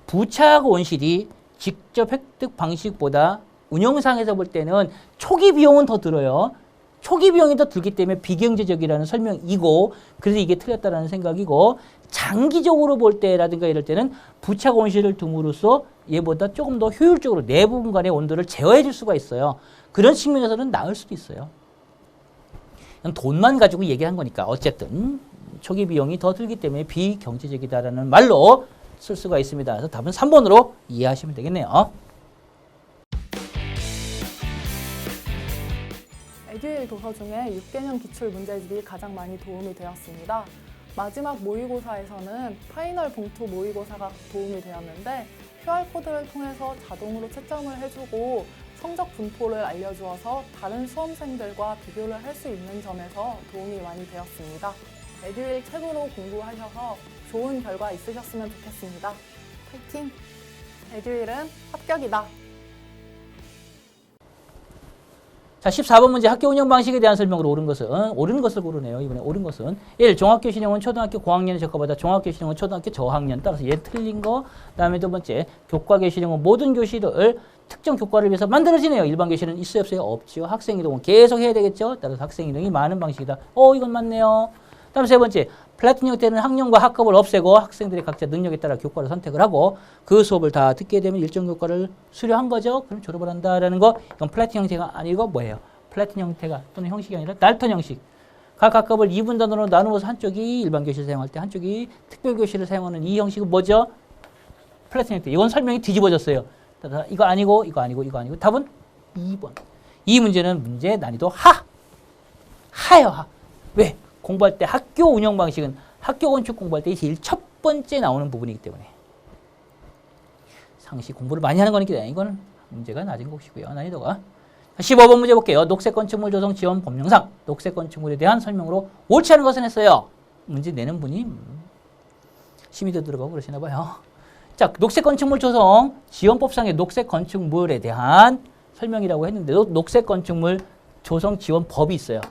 부착 온실이 직접 획득 방식보다 운영상에서 볼 때는 초기 비용은 더 들어요. 초기 비용이 더 들기 때문에 비경제적이라는 설명이고, 그래서 이게 틀렸다라는 생각이고, 장기적으로 볼 때라든가 이럴 때는 부착 온실을 둠으로써 얘보다 조금 더 효율적으로 내부 공간의 온도를 제어해 줄 수가 있어요. 그런 측면에서는 나을 수도 있어요. 돈만 가지고 얘기한 거니까 어쨌든 초기 비용이 더 들기 때문에 비경제적이다라는 말로 쓸 수가 있습니다. 그래서 답은 3번으로 이해하시면 되겠네요. 에듀윌 도서 중에 6개년 기출 문제집이 가장 많이 도움이 되었습니다. 마지막 모의고사에서는 파이널 봉투 모의고사가 도움이 되었는데 QR코드를 통해서 자동으로 채점을 해주고 성적 분포를 알려주어서 다른 수험생들과 비교를 할 수 있는 점에서 도움이 많이 되었습니다. 에듀윌 책으로 공부하셔서 좋은 결과 있으셨으면 좋겠습니다. 파이팅! 에듀윌은 합격이다. 자, 14번 문제 학교 운영 방식에 대한 설명으로 옳은 것을 고르네요. 이번에 옳은 것은 1. 종합교 실형은 초등학교 고학년의 적과보다 종합교 실형은 초등학교 저학년. 따라서 얘 틀린 거. 그다음에 두 번째, 교과교 실형은 모든 교실을 특정 교과를 위해서 만들어지네요. 일반 교실은 있어요, 없어요? 없지요. 학생 이동은 계속 해야 되겠죠. 따라서 학생 이동이 많은 방식이다. 이건 맞네요. 다음 세 번째, 플래툰 형태는 학년과 학급을 없애고 학생들의 각자 능력에 따라 교과를 선택을 하고 그 수업을 다 듣게 되면 일정 교과를 수료한 거죠. 그럼 졸업을 한다라는 거. 이건 플래툰 형태가 아니고 뭐예요? 플래툰 형태가 또는 형식이 아니라 날턴 형식. 각 학급을 2분 단위로 나누어서 한쪽이 일반 교실 사용할 때 한쪽이 특별 교실을 사용하는 이 형식은 뭐죠? 플래툰 형태. 이건 설명이 뒤집어졌어요. 따라서 이거 아니고 이거 아니고 이거 아니고 답은 2번. 이 문제는 문제 난이도 하예요. 하. 왜? 공부할 때 학교 운영 방식은 학교 건축 공부할 때 제일 첫 번째 나오는 부분이기 때문에 상시 공부를 많이 하는 거니까 이건 문제가 낮은 것이고요. 난이도가. 15번 문제 볼게요. 녹색 건축물 조성 지원 법령상 녹색 건축물에 대한 설명으로 옳지 않은 것은 했어요. 문제 내는 분이 심의도 들어가고 그러시나 봐요. 자, 녹색 건축물 조성 지원법상의 녹색 건축물에 대한 설명이라고 했는데 녹색 건축물 조성 지원 법이 있어요.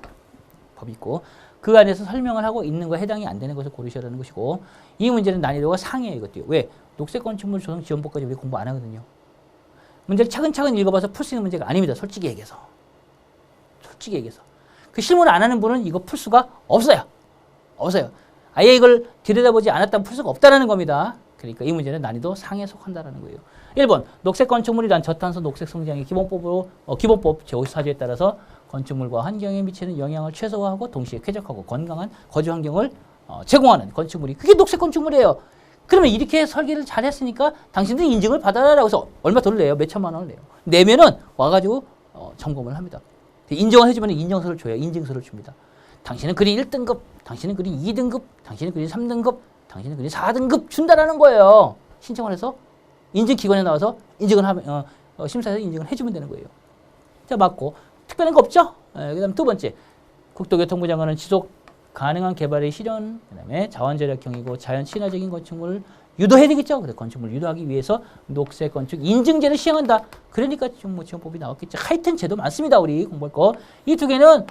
법이 있고 그 안에서 설명을 하고 있는 거 해당이 안 되는 것을 고르셔야 하는 것이고 이 문제는 난이도가 상이에요. 이것도요. 왜? 녹색 건축물 조성 지원법까지 우리 공부 안 하거든요. 문제를 차근차근 읽어봐서 풀 수 있는 문제가 아닙니다. 솔직히 얘기해서. 그 실무를 안 하는 분은 이거 풀 수가 없어요. 아예 이걸 들여다보지 않았다면 풀 수가 없다는 겁니다. 그러니까 이 문제는 난이도 상에 속한다는 거예요. 1번, 녹색 건축물이란 저탄소 녹색 성장의 기본법 제54조에 따라서 건축물과 환경에 미치는 영향을 최소화하고 동시에 쾌적하고 건강한 거주 환경을 제공하는 건축물이 그게 녹색 건축물이에요. 그러면 이렇게 설계를 잘 했으니까 당신들이 인증을 받아라라고 해서 얼마 돈 내요? 몇 천만 원을 내요. 내면은 와가지고 점검을 합니다. 인정을 해주면 인정서를 줘요. 인증서를 줍니다. 당신은 그린 1등급, 당신은 그린 2등급, 당신은 그린 3등급, 당신은 그린 4등급 준다라는 거예요. 신청을 해서 인증기관에 나와서 인증을 하면 심사에서 인증을 해주면 되는 거예요. 자, 맞고 특별한 거 없죠? 그 다음 두 번째, 국토교통부 장관은 지속 가능한 개발의 실현, 그 다음에 자원절약 경이고 자연 친화적인 건축물을 유도해야 되겠죠. 그래서 건축물 유도하기 위해서 녹색 건축 인증제를 시행한다. 그러니까 뭐 지원법이 나왔겠죠. 하여튼 제도 많습니다. 우리 공부할 거. 이 두 개는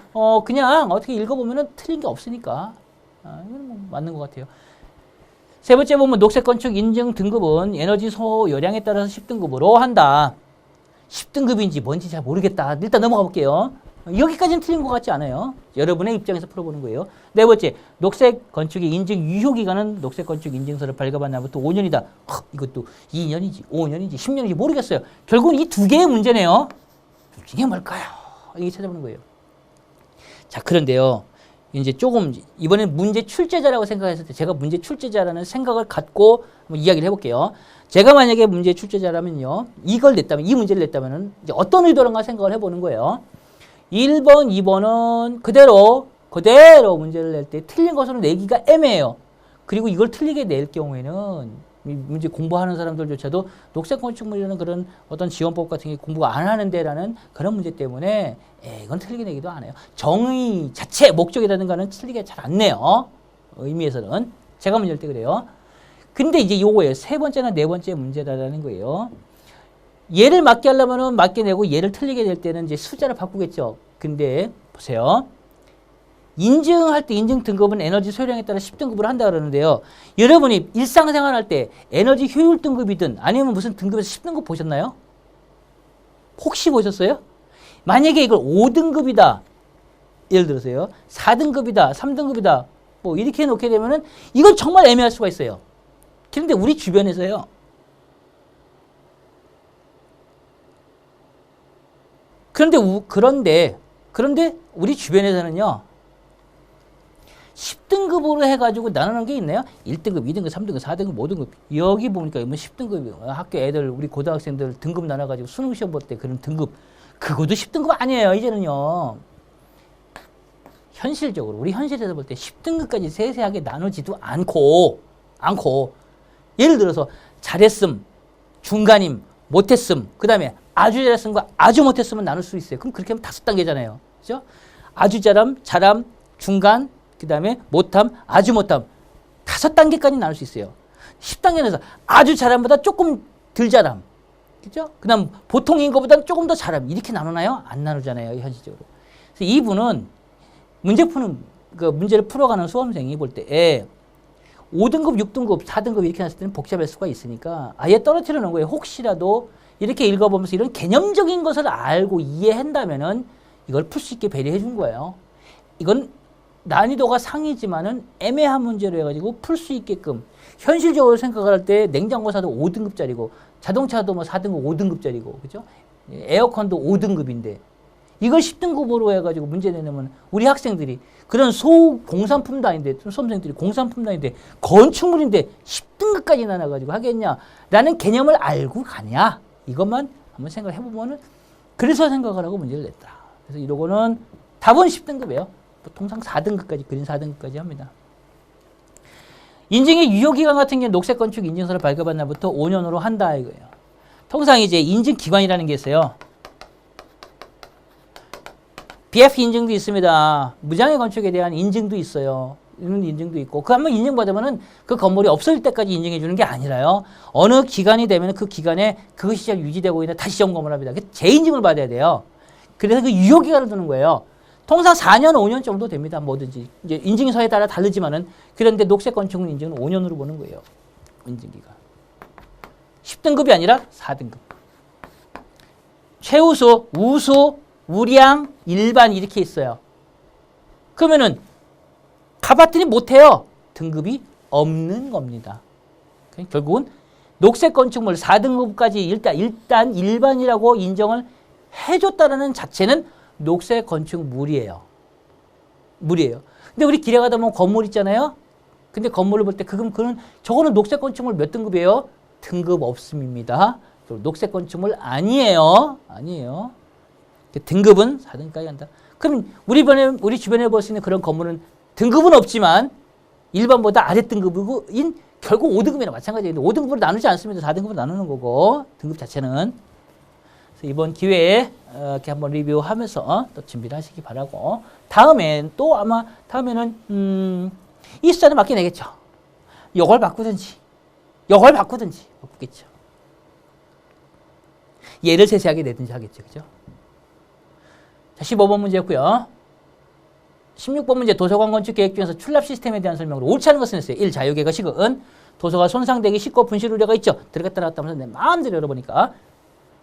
그냥 어떻게 읽어보면은 틀린 게 없으니까 이건 뭐 맞는 것 같아요. 세 번째 보면 녹색 건축 인증 등급은 에너지 소요량에 따라서 10등급으로 한다. 10등급인지 뭔지 잘 모르겠다. 일단 넘어가 볼게요. 여기까지는 틀린 것 같지 않아요. 여러분의 입장에서 풀어보는 거예요. 네 번째, 녹색 건축의 인증 유효기간은 녹색 건축 인증서를 발급한 날부터 5년이다. 이것도 2년인지 5년인지 10년인지 모르겠어요. 결국은 이 두 개의 문제네요. 이게 뭘까요? 이게 찾아보는 거예요. 자, 그런데요. 이제 조금 이번엔 문제 출제자라고 생각했을 때 제가 문제 출제자라는 생각을 갖고 한번 이야기를 해볼게요. 제가 만약에 문제 출제자라면요. 이걸 냈다면, 이 문제를 냈다면 이제 어떤 의도론가 생각을 해보는 거예요. 1번, 2번은 그대로 문제를 낼 때 틀린 것으로 내기가 애매해요. 그리고 이걸 틀리게 낼 경우에는 문제 공부하는 사람들조차도 녹색 건축물이라는 그런 어떤 지원법 같은 게 공부 안 하는데라는 그런 문제 때문에 이건 틀리게 내기도 안 해요. 정의 자체, 목적이라든가는 틀리게 잘 안 내요. 의미에서는. 제가 문제 낼 때 그래요. 근데 이제 요거예요. 세 번째나 네 번째 문제라는 거예요. 얘를 맞게 하려면은 맞게 내고 얘를 틀리게 될 때는 이제 숫자를 바꾸겠죠. 근데 보세요. 인증할 때 인증 등급은 에너지 소요량에 따라 10등급으로 한다 그러는데요. 여러분이 일상생활 할 때 에너지 효율 등급이든 아니면 무슨 등급에서 10등급 보셨나요? 혹시 보셨어요? 만약에 이걸 5등급이다. 예를 들어서요. 4등급이다. 3등급이다. 뭐 이렇게 놓게 되면은 이건 정말 애매할 수가 있어요. 그런데 우리 주변에서요. 그런데 우리 주변에서는요. 10등급으로 해가지고 나누는 게 있나요? 1등급, 2등급, 3등급, 4등급, 5등급. 여기 보니까 뭐 10등급, 학교 애들, 우리 고등학생들 등급 나눠가지고 수능 시험 볼 때 그런 등급. 그것도 10등급 아니에요, 이제는요. 현실적으로, 우리 현실에서 볼 때 10등급까지 세세하게 나누지도 않고. 예를 들어서 잘했음, 중간임, 못했음, 그 다음에 아주 잘했음과 아주 못했음은 나눌 수 있어요. 그럼 그렇게 하면 5단계잖아요. 그죠? 아주 잘함, 중간, 그 다음에 못함, 아주 못함. 5단계까지 나눌 수 있어요. 10단계에서 아주 잘함보다 조금 덜 잘함. 그죠? 그 다음 보통인 것보다는 조금 더 잘함. 이렇게 나누나요? 안 나누잖아요. 현실적으로. 그래서 이분은 문제를 풀어가는 수험생이 볼 때 5등급, 6등급, 4등급 이렇게 놨을 때는 복잡할 수가 있으니까 아예 떨어뜨려 놓은 거예요. 혹시라도 이렇게 읽어보면서 이런 개념적인 것을 알고 이해한다면은 이걸 풀 수 있게 배려해 준 거예요. 이건 난이도가 상이지만은 애매한 문제로 해가지고 풀 수 있게끔 현실적으로 생각을 할 때 냉장고 사도 5등급짜리고 자동차도 뭐 4등급, 5등급짜리고 그죠? 에어컨도 5등급인데 이걸 10등급으로 해가지고 문제 내놓으면 우리 학생들이 그런 공산품도 아닌데 수험생들이 공산품도 아닌데 건축물인데 10등급까지 나눠가지고 하겠냐 라는 개념을 알고 가냐 이것만 한번 생각을 해보면은 그래서 생각을 하고 문제를 냈다. 그래서 이러고는 답은 10등급이에요. 통상 4등급까지, 그린 4등급까지 합니다. 인증의 유효기간 같은 경우는 녹색 건축 인증서를 발급한 날부터 5년으로 한다 이거예요. 통상 이제 인증기관이라는 게 있어요. BF 인증도 있습니다. 무장애 건축에 대한 인증도 있어요. 이런 인증도 있고 그 한번 인증받으면은 그 건물이 없어질 때까지 인증해 주는 게 아니라요. 어느 기간이 되면 그 기간에 그것이 잘 유지되고 있는 다시 점검을 합니다. 재인증을 받아야 돼요. 그래서 그 유효기간을 두는 거예요. 통상 4년, 5년 정도 됩니다. 뭐든지. 이제 인증서에 따라 다르지만은 그런데 녹색 건축물 인증은 5년으로 보는 거예요. 인증기간. 10등급이 아니라 4등급. 최우수, 우수, 우량, 일반 이렇게 있어요. 그러면은 가봤더니 못해요. 등급이 없는 겁니다. 결국은 녹색 건축물 4등급까지 일단 일반이라고 인정을 해줬다는 자체는 녹색 건축물이에요. 물이에요. 근데 우리 길에 가다 보면 건물 있잖아요. 근데 건물을 볼 때 저거는 녹색 건축물 몇 등급이에요? 등급 없음입니다. 녹색 건축물 아니에요. 등급은 4등급까지 간다. 그럼 우리 주변에 볼 수 있는 그런 건물은 등급은 없지만 일반보다 아래 등급인 결국 5등급이나 마찬가지인데 5등급으로 나누지 않습니다. 4등급으로 나누는 거고 등급 자체는. 그래서 이번 기회에 이렇게 한번 리뷰하면서 또 준비를 하시기 바라고 다음에는 이 숫자는 맞게 내겠죠. 요걸 바꾸든지 이걸 바꾸든지 없겠죠. 얘를 세세하게 내든지 하겠죠. 그죠? 자, 15번 문제였고요. 16번 문제 도서관 건축 계획 중에서 출납 시스템에 대한 설명으로 옳지 않은 것은 했어요. 1. 자유계가식은 도서가 손상되기 쉽고 분실 우려가 있죠. 들어갔다 나왔다 하면서 내 마음대로 열어보니까.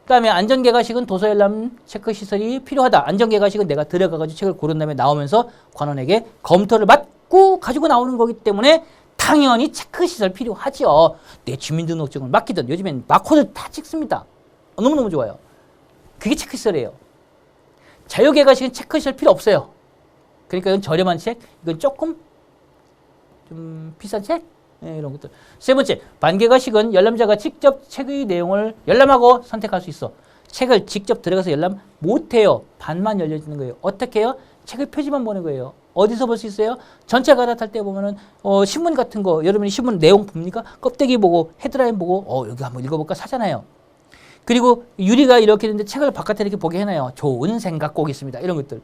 그 다음에 안전계가식은 도서 열람 체크 시설이 필요하다. 안전계가식은 내가 들어가가지고 책을 고른 다음에 나오면서 관원에게 검토를 받고 가지고 나오는 거기 때문에 당연히 체크 시설 필요하죠. 내 주민등록증을 맡기든 요즘엔 마코드 다 찍습니다. 너무너무 좋아요. 그게 체크 시설이에요. 자유계가식은 체크 시설 필요 없어요. 그러니까 이건 저렴한 책, 이건 조금 좀 비싼 책, 네, 이런 것들. 세 번째, 반계가식은 열람자가 직접 책의 내용을 열람하고 선택할 수 있어. 책을 직접 들어가서 열람 못해요. 반만 열려지는 거예요. 어떻게 해요? 책의 표지만 보는 거예요. 어디서 볼 수 있어요? 전체 갈아탈 때 보면은 신문 같은 거 여러분이 신문 내용 봅니까? 껍데기 보고 헤드라인 보고 여기 한번 읽어볼까 사잖아요. 그리고 유리가 이렇게 있는데 책을 바깥에 이렇게 보게 해놔요. 좋은 생각 꼭 있습니다. 이런 것들.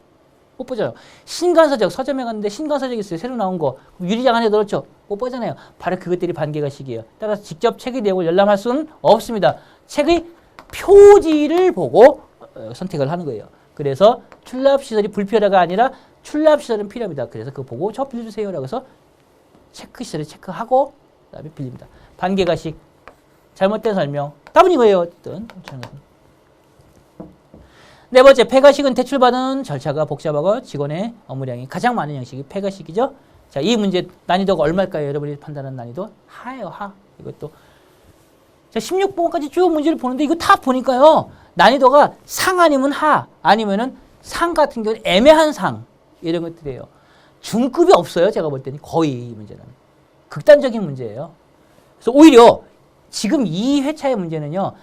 못 보잖아요. 신간서적, 서점에 갔는데 신간서적 있어요. 새로 나온 거. 유리장 안에 넣었죠. 못 보잖아요. 바로 그것들이 반계가식이에요. 따라서 직접 책의 내용을 열람할 수는 없습니다. 책의 표지를 보고 선택을 하는 거예요. 그래서 출납시설이 불필요하가 아니라 출납시설은 필요합니다. 그래서 그거 보고 저 빌려주세요라고 해서 체크시설을 체크하고 그 다음에 빌립니다. 반계가식. 잘못된 설명. 답은 이거예요. 어쨌든. 네 번째, 폐가식은 대출받은 절차가 복잡하고 직원의 업무량이 가장 많은 형식이 폐가식이죠. 자, 이 문제 난이도가 얼마일까요? 여러분이 판단하는 난이도? 하예요, 하. 이것도. 자, 16번까지 쭉 문제를 보는데 이거 다 보니까요. 난이도가 상 아니면 하, 아니면은 상 같은 경우는 애매한 상. 이런 것들이에요. 중급이 없어요. 제가 볼 때는 거의 이 문제는. 극단적인 문제예요. 그래서 오히려 지금 이 회차의 문제는요.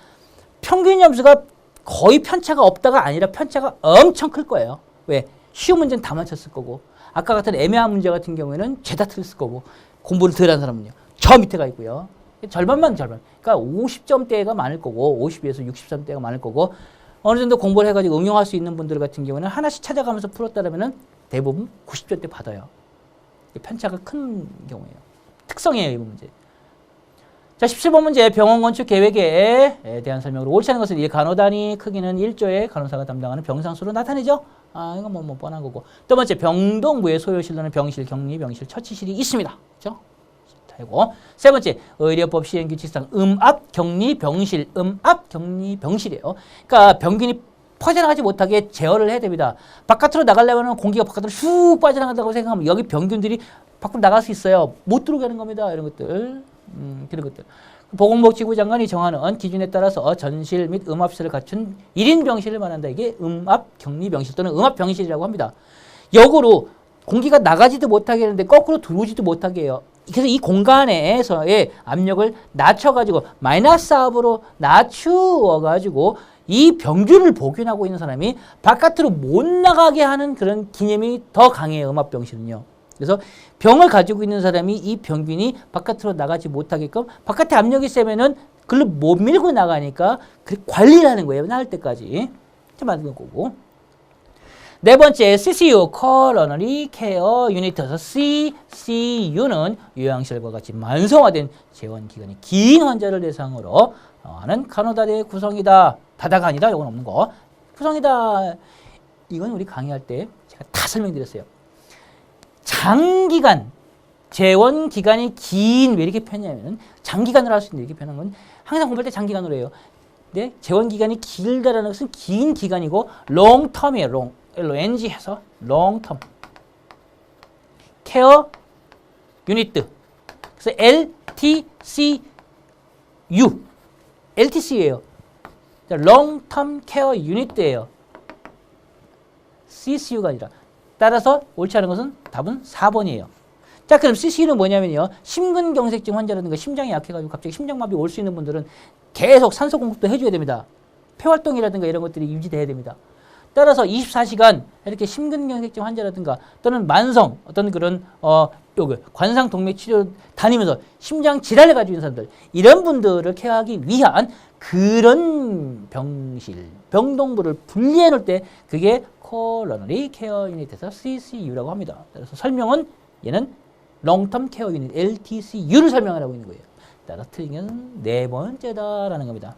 평균 점수가 거의 편차가 없다가 아니라 편차가 엄청 클 거예요. 왜? 쉬운 문제는 다 맞췄을 거고 아까 같은 애매한 문제 같은 경우에는 죄다 틀렸을 거고 공부를 덜 한 사람은요. 저 밑에 가 있고요. 절반만 절반. 그러니까 50점대가 많을 거고 50에서 60점대가 많을 거고 어느 정도 공부를 해가지고 응용할 수 있는 분들 같은 경우는 하나씩 찾아가면서 풀었다면 대부분 90점대 받아요. 편차가 큰 경우예요. 특성이에요. 이 문제. 자, 17번 문제 병원 건축 계획에 대한 설명으로 옳지 않은 것은 이 간호단위 크기는 1조의 간호사가 담당하는 병상수로 나타내죠. 이건 뭐 뻔한 거고. 두 번째, 병동부의 소요실로는 병실, 격리, 병실, 처치실이 있습니다. 그렇죠? 되고. 세 번째, 의료법 시행규칙상 음압, 격리, 병실, 음압, 격리, 병실이에요. 그러니까 병균이 퍼져나가지 못하게 제어를 해야 됩니다. 바깥으로 나가려면 공기가 바깥으로 슉 빠져나간다고 생각하면 여기 병균들이 밖으로 나갈 수 있어요. 못 들어오게 하는 겁니다. 이런 것들. 그런 것들. 보건복지부 장관이 정하는 기준에 따라서 전실 및 음압시설을 갖춘 1인 병실을 말한다. 이게 음압 격리 병실 또는 음압 병실이라고 합니다. 역으로 공기가 나가지도 못하게 하는데 거꾸로 들어오지도 못하게 해요. 그래서 이 공간에서의 압력을 낮춰가지고 마이너스 압으로 낮추어가지고 이 병균을 복균하고 있는 사람이 바깥으로 못 나가게 하는 그런 개념이 더 강해요. 음압 병실은요. 그래서 병을 가지고 있는 사람이 이 병균이 바깥으로 나가지 못하게끔 바깥에 압력이 세면은 글로 못 밀고 나가니까 관리를 하는 거예요. 나을 때까지. 만드는 거고. 네 번째, CCU, Coronary Care Unit에서 CCU는 요양실과 같이 만성화된 재원기간이 긴 환자를 대상으로 하는 간호단의 구성이다. 다다가 아니다. 이건 없는 거. 구성이다. 이건 우리 강의할 때 제가 다 설명드렸어요. 장기간, 재원 기간이 긴, 왜 이렇게 표현하냐면, 장기간으로 할 수 있는데 이렇게 표현한 건 항상 공부할 때 장기간으로 해요. 근데 재원 기간이 길다라는 것은 긴 기간이고, 롱텀이에요. 롱. LONG 해서 롱텀. 케어 유니트. 그래서 LTCU. LTC예요. 롱텀 케어 유니트예요. CCU가 아니라. 따라서 옳지 않은 것은 답은 4번이에요. 자, 그럼 CCU는 뭐냐면요. 심근경색증 환자라든가 심장이 약해가지고 갑자기 심장마비 올 수 있는 분들은 계속 산소 공급도 해줘야 됩니다. 폐활동이라든가 이런 것들이 유지돼야 됩니다. 따라서 24시간 이렇게 심근경색증 환자라든가 또는 만성 어떤 그런 관상동맥 치료 다니면서 심장 질환을 가지고 있는 사람들 이런 분들을 케어하기 위한 그런 병실, 병동부를 분리해 놓을 때 그게 Coronary Care Unit에서 CCU라고 합니다. 그래서 설명은 얘는 Long Term Care Unit, LTCU를 설명하라고 있는 거예요. 따라서 틀린 건 네 번째다라는 겁니다.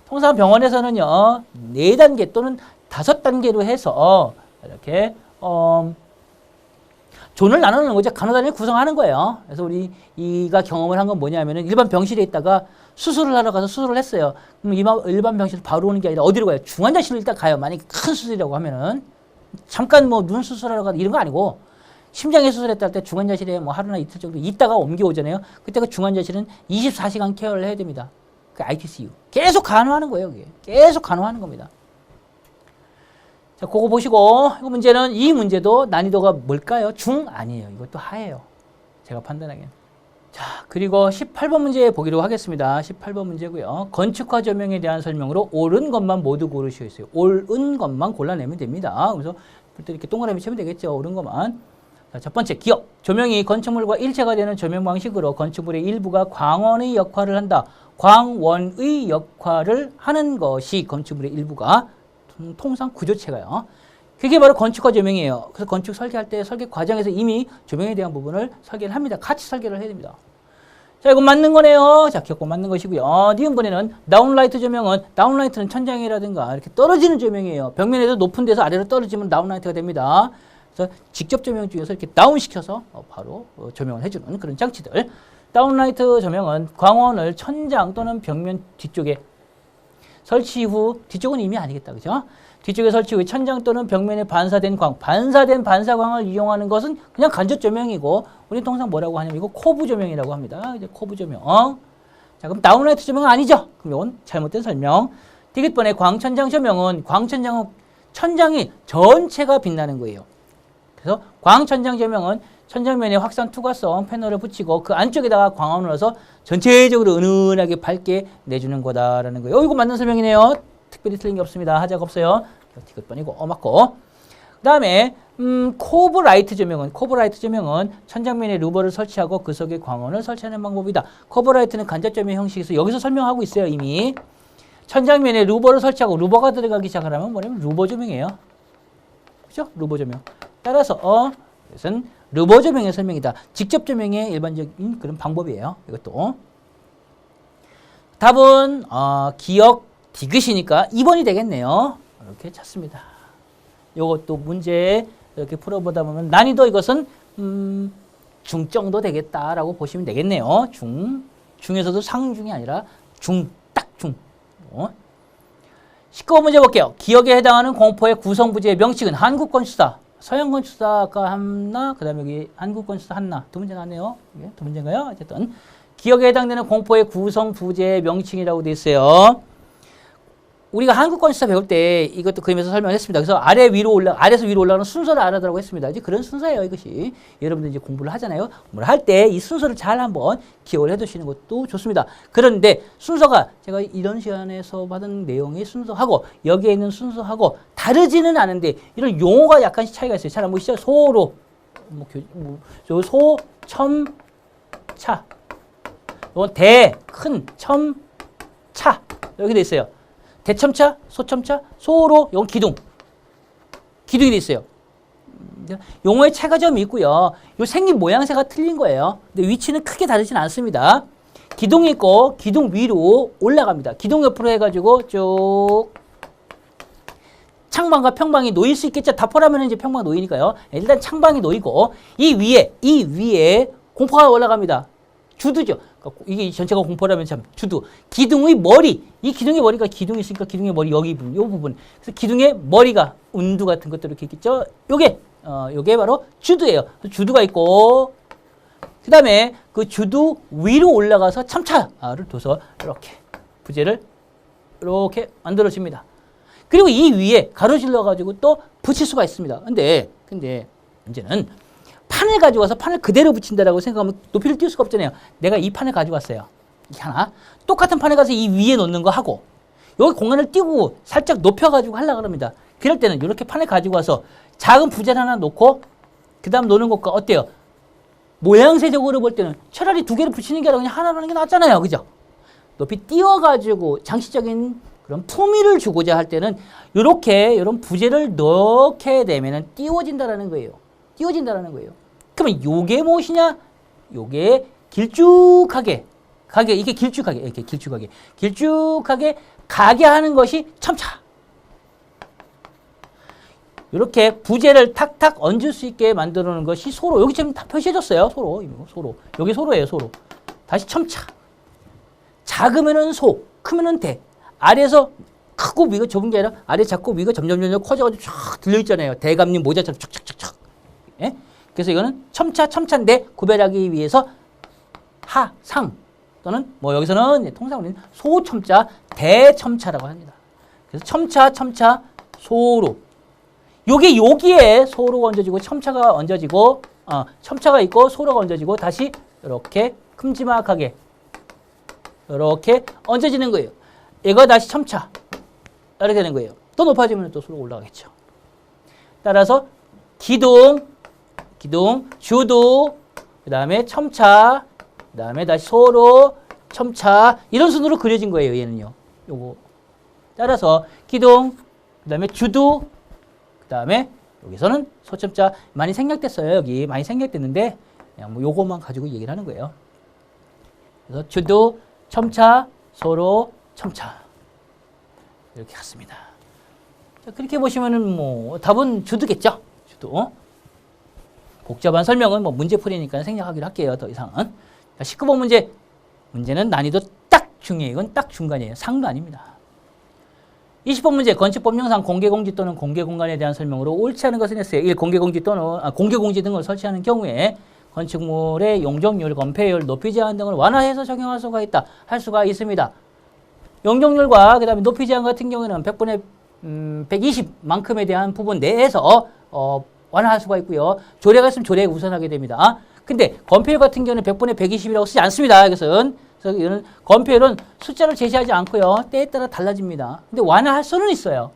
통상 병원에서는요, 4단계 또는 5단계로 해서 이렇게 존을 나누는 거죠. 간호단위를 구성하는 거예요. 그래서 우리가 경험을 한 건 뭐냐면은 일반 병실에 있다가 수술을 하러 가서 수술을 했어요. 그럼 일반 병실 바로 오는 게 아니라 어디로 가요? 중환자실로 일단 가요. 만약에 큰 수술이라고 하면은 잠깐 뭐 눈 수술하러 가다 이런 거 아니고 심장에 수술했다 할 때 중환자실에 뭐 하루나 이틀 정도 있다가 옮겨오잖아요. 그때 그 중환자실은 24시간 케어를 해야 됩니다. 그 ITCU. 계속 간호하는 거예요. 그게. 계속 간호하는 겁니다. 자, 그거 보시고 이 문제도 난이도가 뭘까요? 중? 아니에요. 이것도 하예요. 제가 판단하기엔. 자, 그리고 18번 문제 보기로 하겠습니다. 18번 문제고요. 건축화 조명에 대한 설명으로 옳은 것만 모두 고르시오 있어요. 옳은 것만 골라내면 됩니다. 그래서 볼 때 이렇게 동그라미 치면 되겠죠. 옳은 것만. 자, 첫 번째, 기억. 조명이 건축물과 일체가 되는 조명 방식으로 건축물의 일부가 광원의 역할을 한다. 광원의 역할을 하는 것이 건축물의 일부가 통상 구조체가요. 그게 바로 건축화 조명이에요. 그래서 건축 설계할 때 설계 과정에서 이미 조명에 대한 부분을 설계를 합니다. 같이 설계를 해야 됩니다. 자, 이건 맞는 거네요. 자, 기억고 맞는 것이고요. 니은번에는 다운라이트 조명은, 다운라이트는 천장이라든가 이렇게 떨어지는 조명이에요. 벽면에서 높은 데서 아래로 떨어지면 다운라이트가 됩니다. 그래서 직접 조명 중에서 이렇게 다운시켜서 바로 조명을 해주는 그런 장치들. 다운라이트 조명은 광원을 천장 또는 벽면 뒤쪽에 설치 후, 뒤쪽은 이미 아니겠다, 그죠? 뒤쪽에 설치 후 천장 또는 벽면에 반사된 반사광을 이용하는 것은 그냥 간접 조명이고, 우리 통상 뭐라고 하냐면 이거 코브 조명이라고 합니다. 이제 코브 조명. 자, 그럼 다운라이트 조명은 아니죠? 그럼 이건 잘못된 설명. 디귿번에 광천장 조명은 천장이 전체가 빛나는 거예요. 그래서 광천장 조명은 천장면에 확산 투과성 패널을 붙이고 그 안쪽에다가 광원을 넣어서 전체적으로 은은하게 밝게 내주는 거다라는 거예요. 이거 맞는 설명이네요. 특별히 틀린 게 없습니다. 하자가 없어요. 디귿번이고 맞고. 그다음에 코브라이트 조명은 천장면에 루버를 설치하고 그 속에 광원을 설치하는 방법이다. 코브라이트는 간접 조명 형식에서 여기서 설명하고 있어요. 이미 천장면에 루버를 설치하고 루버가 들어가기 시작하면 뭐냐면 루버 조명이에요. 그렇죠? 루버 조명. 따라서 이것은 루버 조명의 설명이다. 직접 조명의 일반적인 그런 방법이에요. 이것도. 답은 기억 디귿이니까 2번이 되겠네요. 이렇게 찾습니다. 이것도 문제 이렇게 풀어보다 보면 난이도 이것은 중 정도 되겠다라고 보시면 되겠네요. 중에서도 상중이 아니라 딱 중. 19번 문제 볼게요. 기억에 해당하는 공포의 구성부지의 명칭은 한국건축사, 서양건축사가 하나, 그 다음에 여기 한국건축사 하나. 두 문제 나왔네요. 이게 두 문제인가요? 어쨌든 기억에 해당되는 공포의 구성부지의 명칭이라고 되어 있어요. 우리가 한국건축사 배울 때 이것도 그림에서 설명했습니다. 그래서 아래에서 위로 올라가는 순서를 알아두라고 했습니다. 이제 그런 순서예요, 이것이. 여러분들 이제 공부를 하잖아요. 공부를 할 때 이 순서를 잘 한번 기억을 해 두시는 것도 좋습니다. 그런데 순서가 제가 이런 시간에서 받은 내용의 순서하고 여기에 있는 순서하고 다르지는 않은데 이런 용어가 약간씩 차이가 있어요. 잘 안 보이시죠? 소로, 소, 첨, 차. 이건 대, 큰, 첨, 차. 이렇게 돼 있어요. 대첨차, 소첨차, 소로, 이건 기둥이 돼 있어요. 용어의 차이가 좀 있고요. 요 생긴 모양새가 틀린 거예요. 근데 위치는 크게 다르진 않습니다. 기둥이 있고 기둥 위로 올라갑니다. 기둥 옆으로 해가지고 쭉 창방과 평방이 놓일 수 있겠죠. 다포라면 이제 평방 놓이니까요. 일단 창방이 놓이고 이 위에 공포가 올라갑니다. 주두죠. 이게 전체가 공포라면 참 주두. 기둥의 머리. 이 기둥의 머리가 기둥이 있으니까 기둥의 머리 여기 이 부분. 그래서 기둥의 머리가 운두 같은 것들 이렇게 있겠죠. 요게 바로 주두예요. 주두가 있고 그다음에 그 주두 위로 올라가서 참차를 둬서 이렇게 부재를 이렇게 만들어 줍니다. 그리고 이 위에 가로질러 가지고 또 붙일 수가 있습니다. 근데 문제는 판을 가지고 와서 판을 그대로 붙인다라고 생각하면 높이를 띄울 수가 없잖아요. 내가 이 판을 가지고 왔어요. 이게 하나. 똑같은 판에 가서 이 위에 놓는 거 하고 여기 공간을 띄우고 살짝 높여가지고 하려고 합니다. 그럴 때는 이렇게 판을 가지고 와서 작은 부재를 하나 놓고 그 다음 놓는 것과 어때요? 모양새적으로 볼 때는 차라리 두 개를 붙이는 게 아니라 그냥 하나 하는 게 낫잖아요. 그죠? 높이 띄워가지고 장치적인 그런 품위를 주고자 할 때는 이런 부재를 넣게 되면 띄워진다라는 거예요. 그러면 요게 무엇이냐? 요게 길쭉하게 가게, 이게 길쭉하게, 이렇게 길쭉하게 가게 하는 것이 첨차. 이렇게 부재를 탁탁 얹을 수 있게 만들어 놓은 것이 소로. 여기 지금 다 표시해줬어요. 소로. 여기 소로예요, 소로. 다시 첨차. 작으면은 소, 크면은 대. 아래에서 크고 위가 좁은 게 아니라 아래 작고 위가 점점 커져가지고 쫙 들려있잖아요. 대감님 모자처럼 촥촥촥촥. 예? 그래서 이거는 첨차인데 구별하기 위해서 하, 상 또는 뭐 여기서는 통상으로는 소첨자, 대첨차라고 합니다. 그래서 첨차, 소로. 여기에 소로가 얹어지고 첨차가 얹어지고 첨차가 있고 소로가 얹어지고 다시 이렇게 큼지막하게 이렇게 얹어지는 거예요. 이거 다시 첨차 이렇게 되는 거예요. 또 높아지면 또 소로가 올라가겠죠. 따라서 기둥, 주두, 그 다음에 첨차, 그 다음에 다시 소로, 첨차 이런 순으로 그려진 거예요. 얘는요. 요거 따라서 기둥, 그 다음에 주두, 그 다음에 여기서는 소첨자 많이 생략됐어요. 여기 많이 생략됐는데 그냥 뭐 요것만 가지고 얘기를 하는 거예요. 그래서 주두, 첨차, 소로, 첨차 이렇게 갔습니다. 자, 그렇게 보시면은 뭐 답은 주두겠죠. 주두. 복잡한 설명은 뭐 문제 풀이니까 생략하기로 할게요. 더 이상은. 자, 19번 문제는 난이도 딱 중요해요. 이건 딱 중간이에요. 상도 아닙니다. 20번 문제 건축법령상 공개공지 또는 공개공간에 대한 설명으로 옳지 않은 것을 냈어요. 1. 공개공지 또는 공개공지 등을 설치하는 경우에 건축물의 용적률, 건폐율, 높이 제한 등을 완화해서 적용할 수가 있다. 할 수가 있습니다. 용적률과 그 다음에 높이 제한 같은 경우에는 100분의 120만큼에 대한 부분 내에서 완화할 수가 있고요. 조례가 있으면 조례에 우선하게 됩니다. 근데 건폐율 같은 경우는 100분의 120이라고 쓰지 않습니다. 이것은. 그래서 이거는 건폐율은 숫자를 제시하지 않고요. 때에 따라 달라집니다. 근데 완화할 수는 있어요.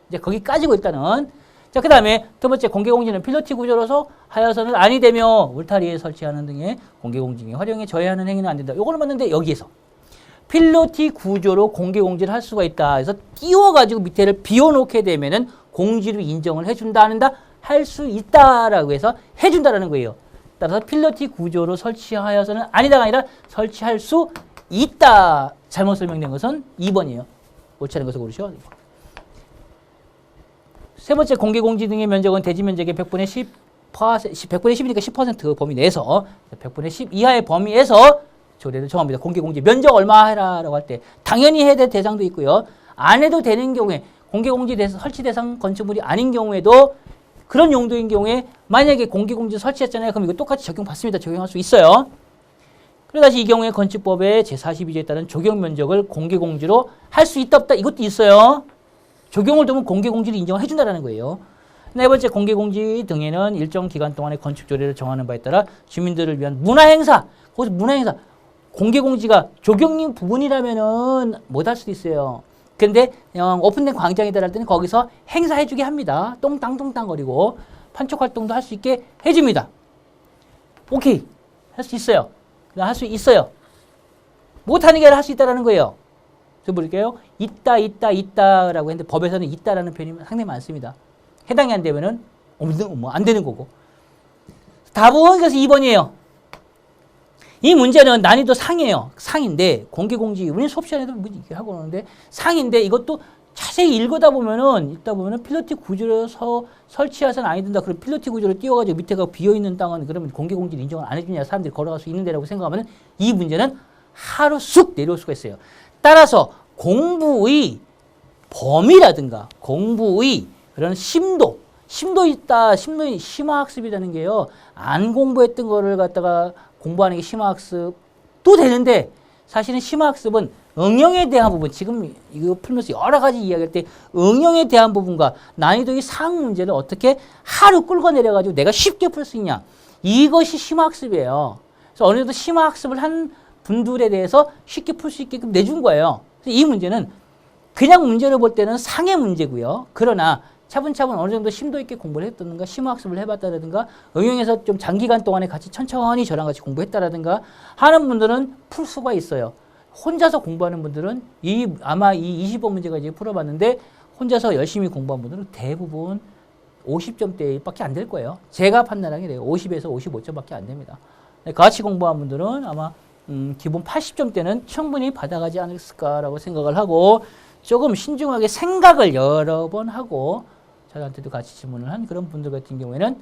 이제 거기까지고 일단은. 자, 그 다음에 두 번째 공개공지는 필로티 구조로서 하여서는 아니 되며 울타리에 설치하는 등의 공개공지에 활용에 저해하는 행위는 안 된다. 요거를 맞는데 여기에서 필로티 구조로 공개공지를 할 수가 있다. 그래서 띄워가지고 밑에를 비워놓게 되면은 공지로 인정을 해준다, 안 한다? 할 수 있다라고 해서 해준다라는 거예요. 따라서 필로티 구조로 설치하여서는 아니다가 아니라 설치할 수 있다. 잘못 설명된 것은 2번이에요. 옳지 않은 것을 고르셔. 세 번째 공개공지 등의 면적은 대지 면적의 100분의 10이니까 10% 범위 내에서 100분의 10 이하의 범위에서 조례를 정합니다. 공개공지 면적 얼마 해라라고 할 때 당연히 해야 될 대상도 있고요. 안 해도 되는 경우에 공개공지 설치 대상 건축물이 아닌 경우에도 그런 용도인 경우에 만약에 공개공지 설치했잖아요. 그럼 이거 똑같이 적용받습니다. 적용할 수 있어요. 그리고 다시 이 경우에 건축법의 제42조에 따른 적용 면적을 공개공지로 할 수 있다 없다 이것도 있어요. 적용을 두면 공개공지를 인정을 해준다는 거예요. 네 번째 공개공지 등에는 일정 기간 동안의 건축조례를 정하는 바에 따라 주민들을 위한 문화행사, 거기서 문화행사, 공개공지가 적용 부분이라면은 못할 수도 있어요. 근데 오픈된 광장이다 할 때는 거기서 행사해주게 합니다. 똥땅 거리고 판촉활동도 할 수 있게 해줍니다. 오케이. 할 수 있어요. 할 수 있어요. 못하는 게 아니라 할 수 있다는 거예요. 저 볼게요. 있다라고 했는데 법에서는 있다라는 표현이 상당히 많습니다. 해당이 안 되면은 안 되는 거고. 답은 그래서 2번이에요. 이 문제는 난이도 상이에요. 상인데 공개공지 우리는 수업 시간에도 하고 오는데 상인데 이것도 자세히 읽다 보면은 필로티 구조로 설치해서는 아니 된다. 그럼 필로티 구조로 띄워가지고 밑에가 비어 있는 땅은 그러면 공개공지를 인정을 안 해주냐 사람들이 걸어갈 수 있는 데라고 생각하면 이 문제는 하루 쑥 내려올 수가 있어요. 따라서 공부의 범위라든가 공부의 그런 심도 있다. 심화학습이라는 게요. 안 공부했던 거를 갖다가 공부하는 게 심화학습도 되는데 사실은 심화학습은 응용에 대한 부분 지금 이거 풀면서 여러 가지 이야기할 때 응용에 대한 부분과 난이도의 상 문제를 어떻게 하루 끌고 내려가지고 내가 쉽게 풀 수 있냐 이것이 심화학습이에요. 그래서 어느 정도 심화학습을 한 분들에 대해서 쉽게 풀 수 있게끔 내준 거예요. 그래서 이 문제는 그냥 문제를 볼 때는 상의 문제고요. 그러나 차분차분 어느 정도 심도 있게 공부를 했다든가 심화학습을 해봤다라든가 응용해서 좀 장기간 동안에 같이 천천히 저랑 같이 공부했다라든가 하는 분들은 풀 수가 있어요. 혼자서 공부하는 분들은 아마 이 20번 문제가 이제 풀어봤는데 혼자서 열심히 공부한 분들은 대부분 50점대밖에 안 될 거예요. 제가 판단하기에 50에서 55점밖에 안 됩니다. 같이 공부한 분들은 아마 기본 80점대는 충분히 받아가지 않았을까라고 생각을 하고 조금 신중하게 생각을 여러 번 하고 저한테도 같이 질문을 한 그런 분들 같은 경우에는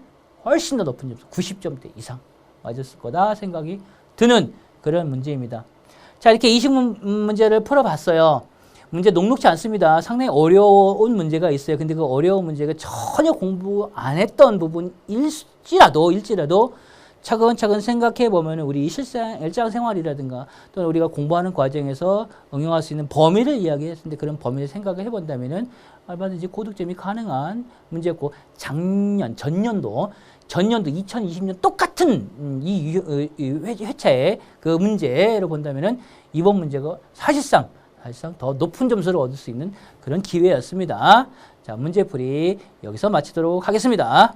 훨씬 더 높은 점수 90점대 이상 맞았을 거다 생각이 드는 그런 문제입니다. 자, 이렇게 20문제를 풀어봤어요. 문제 녹록지 않습니다. 상당히 어려운 문제가 있어요. 근데 그 어려운 문제가 전혀 공부 안 했던 부분일지라도 차근차근 생각해 보면 우리 일상생활이라든가 또는 우리가 공부하는 과정에서 응용할 수 있는 범위를 이야기했는데 그런 범위를 생각을 해본다면은 얼마든지 고득점이 가능한 문제였고 전년도 2020년 똑같은 이 회차의 그 문제로 본다면은 이번 문제가 사실상 더 높은 점수를 얻을 수 있는 그런 기회였습니다. 자, 문제풀이 여기서 마치도록 하겠습니다.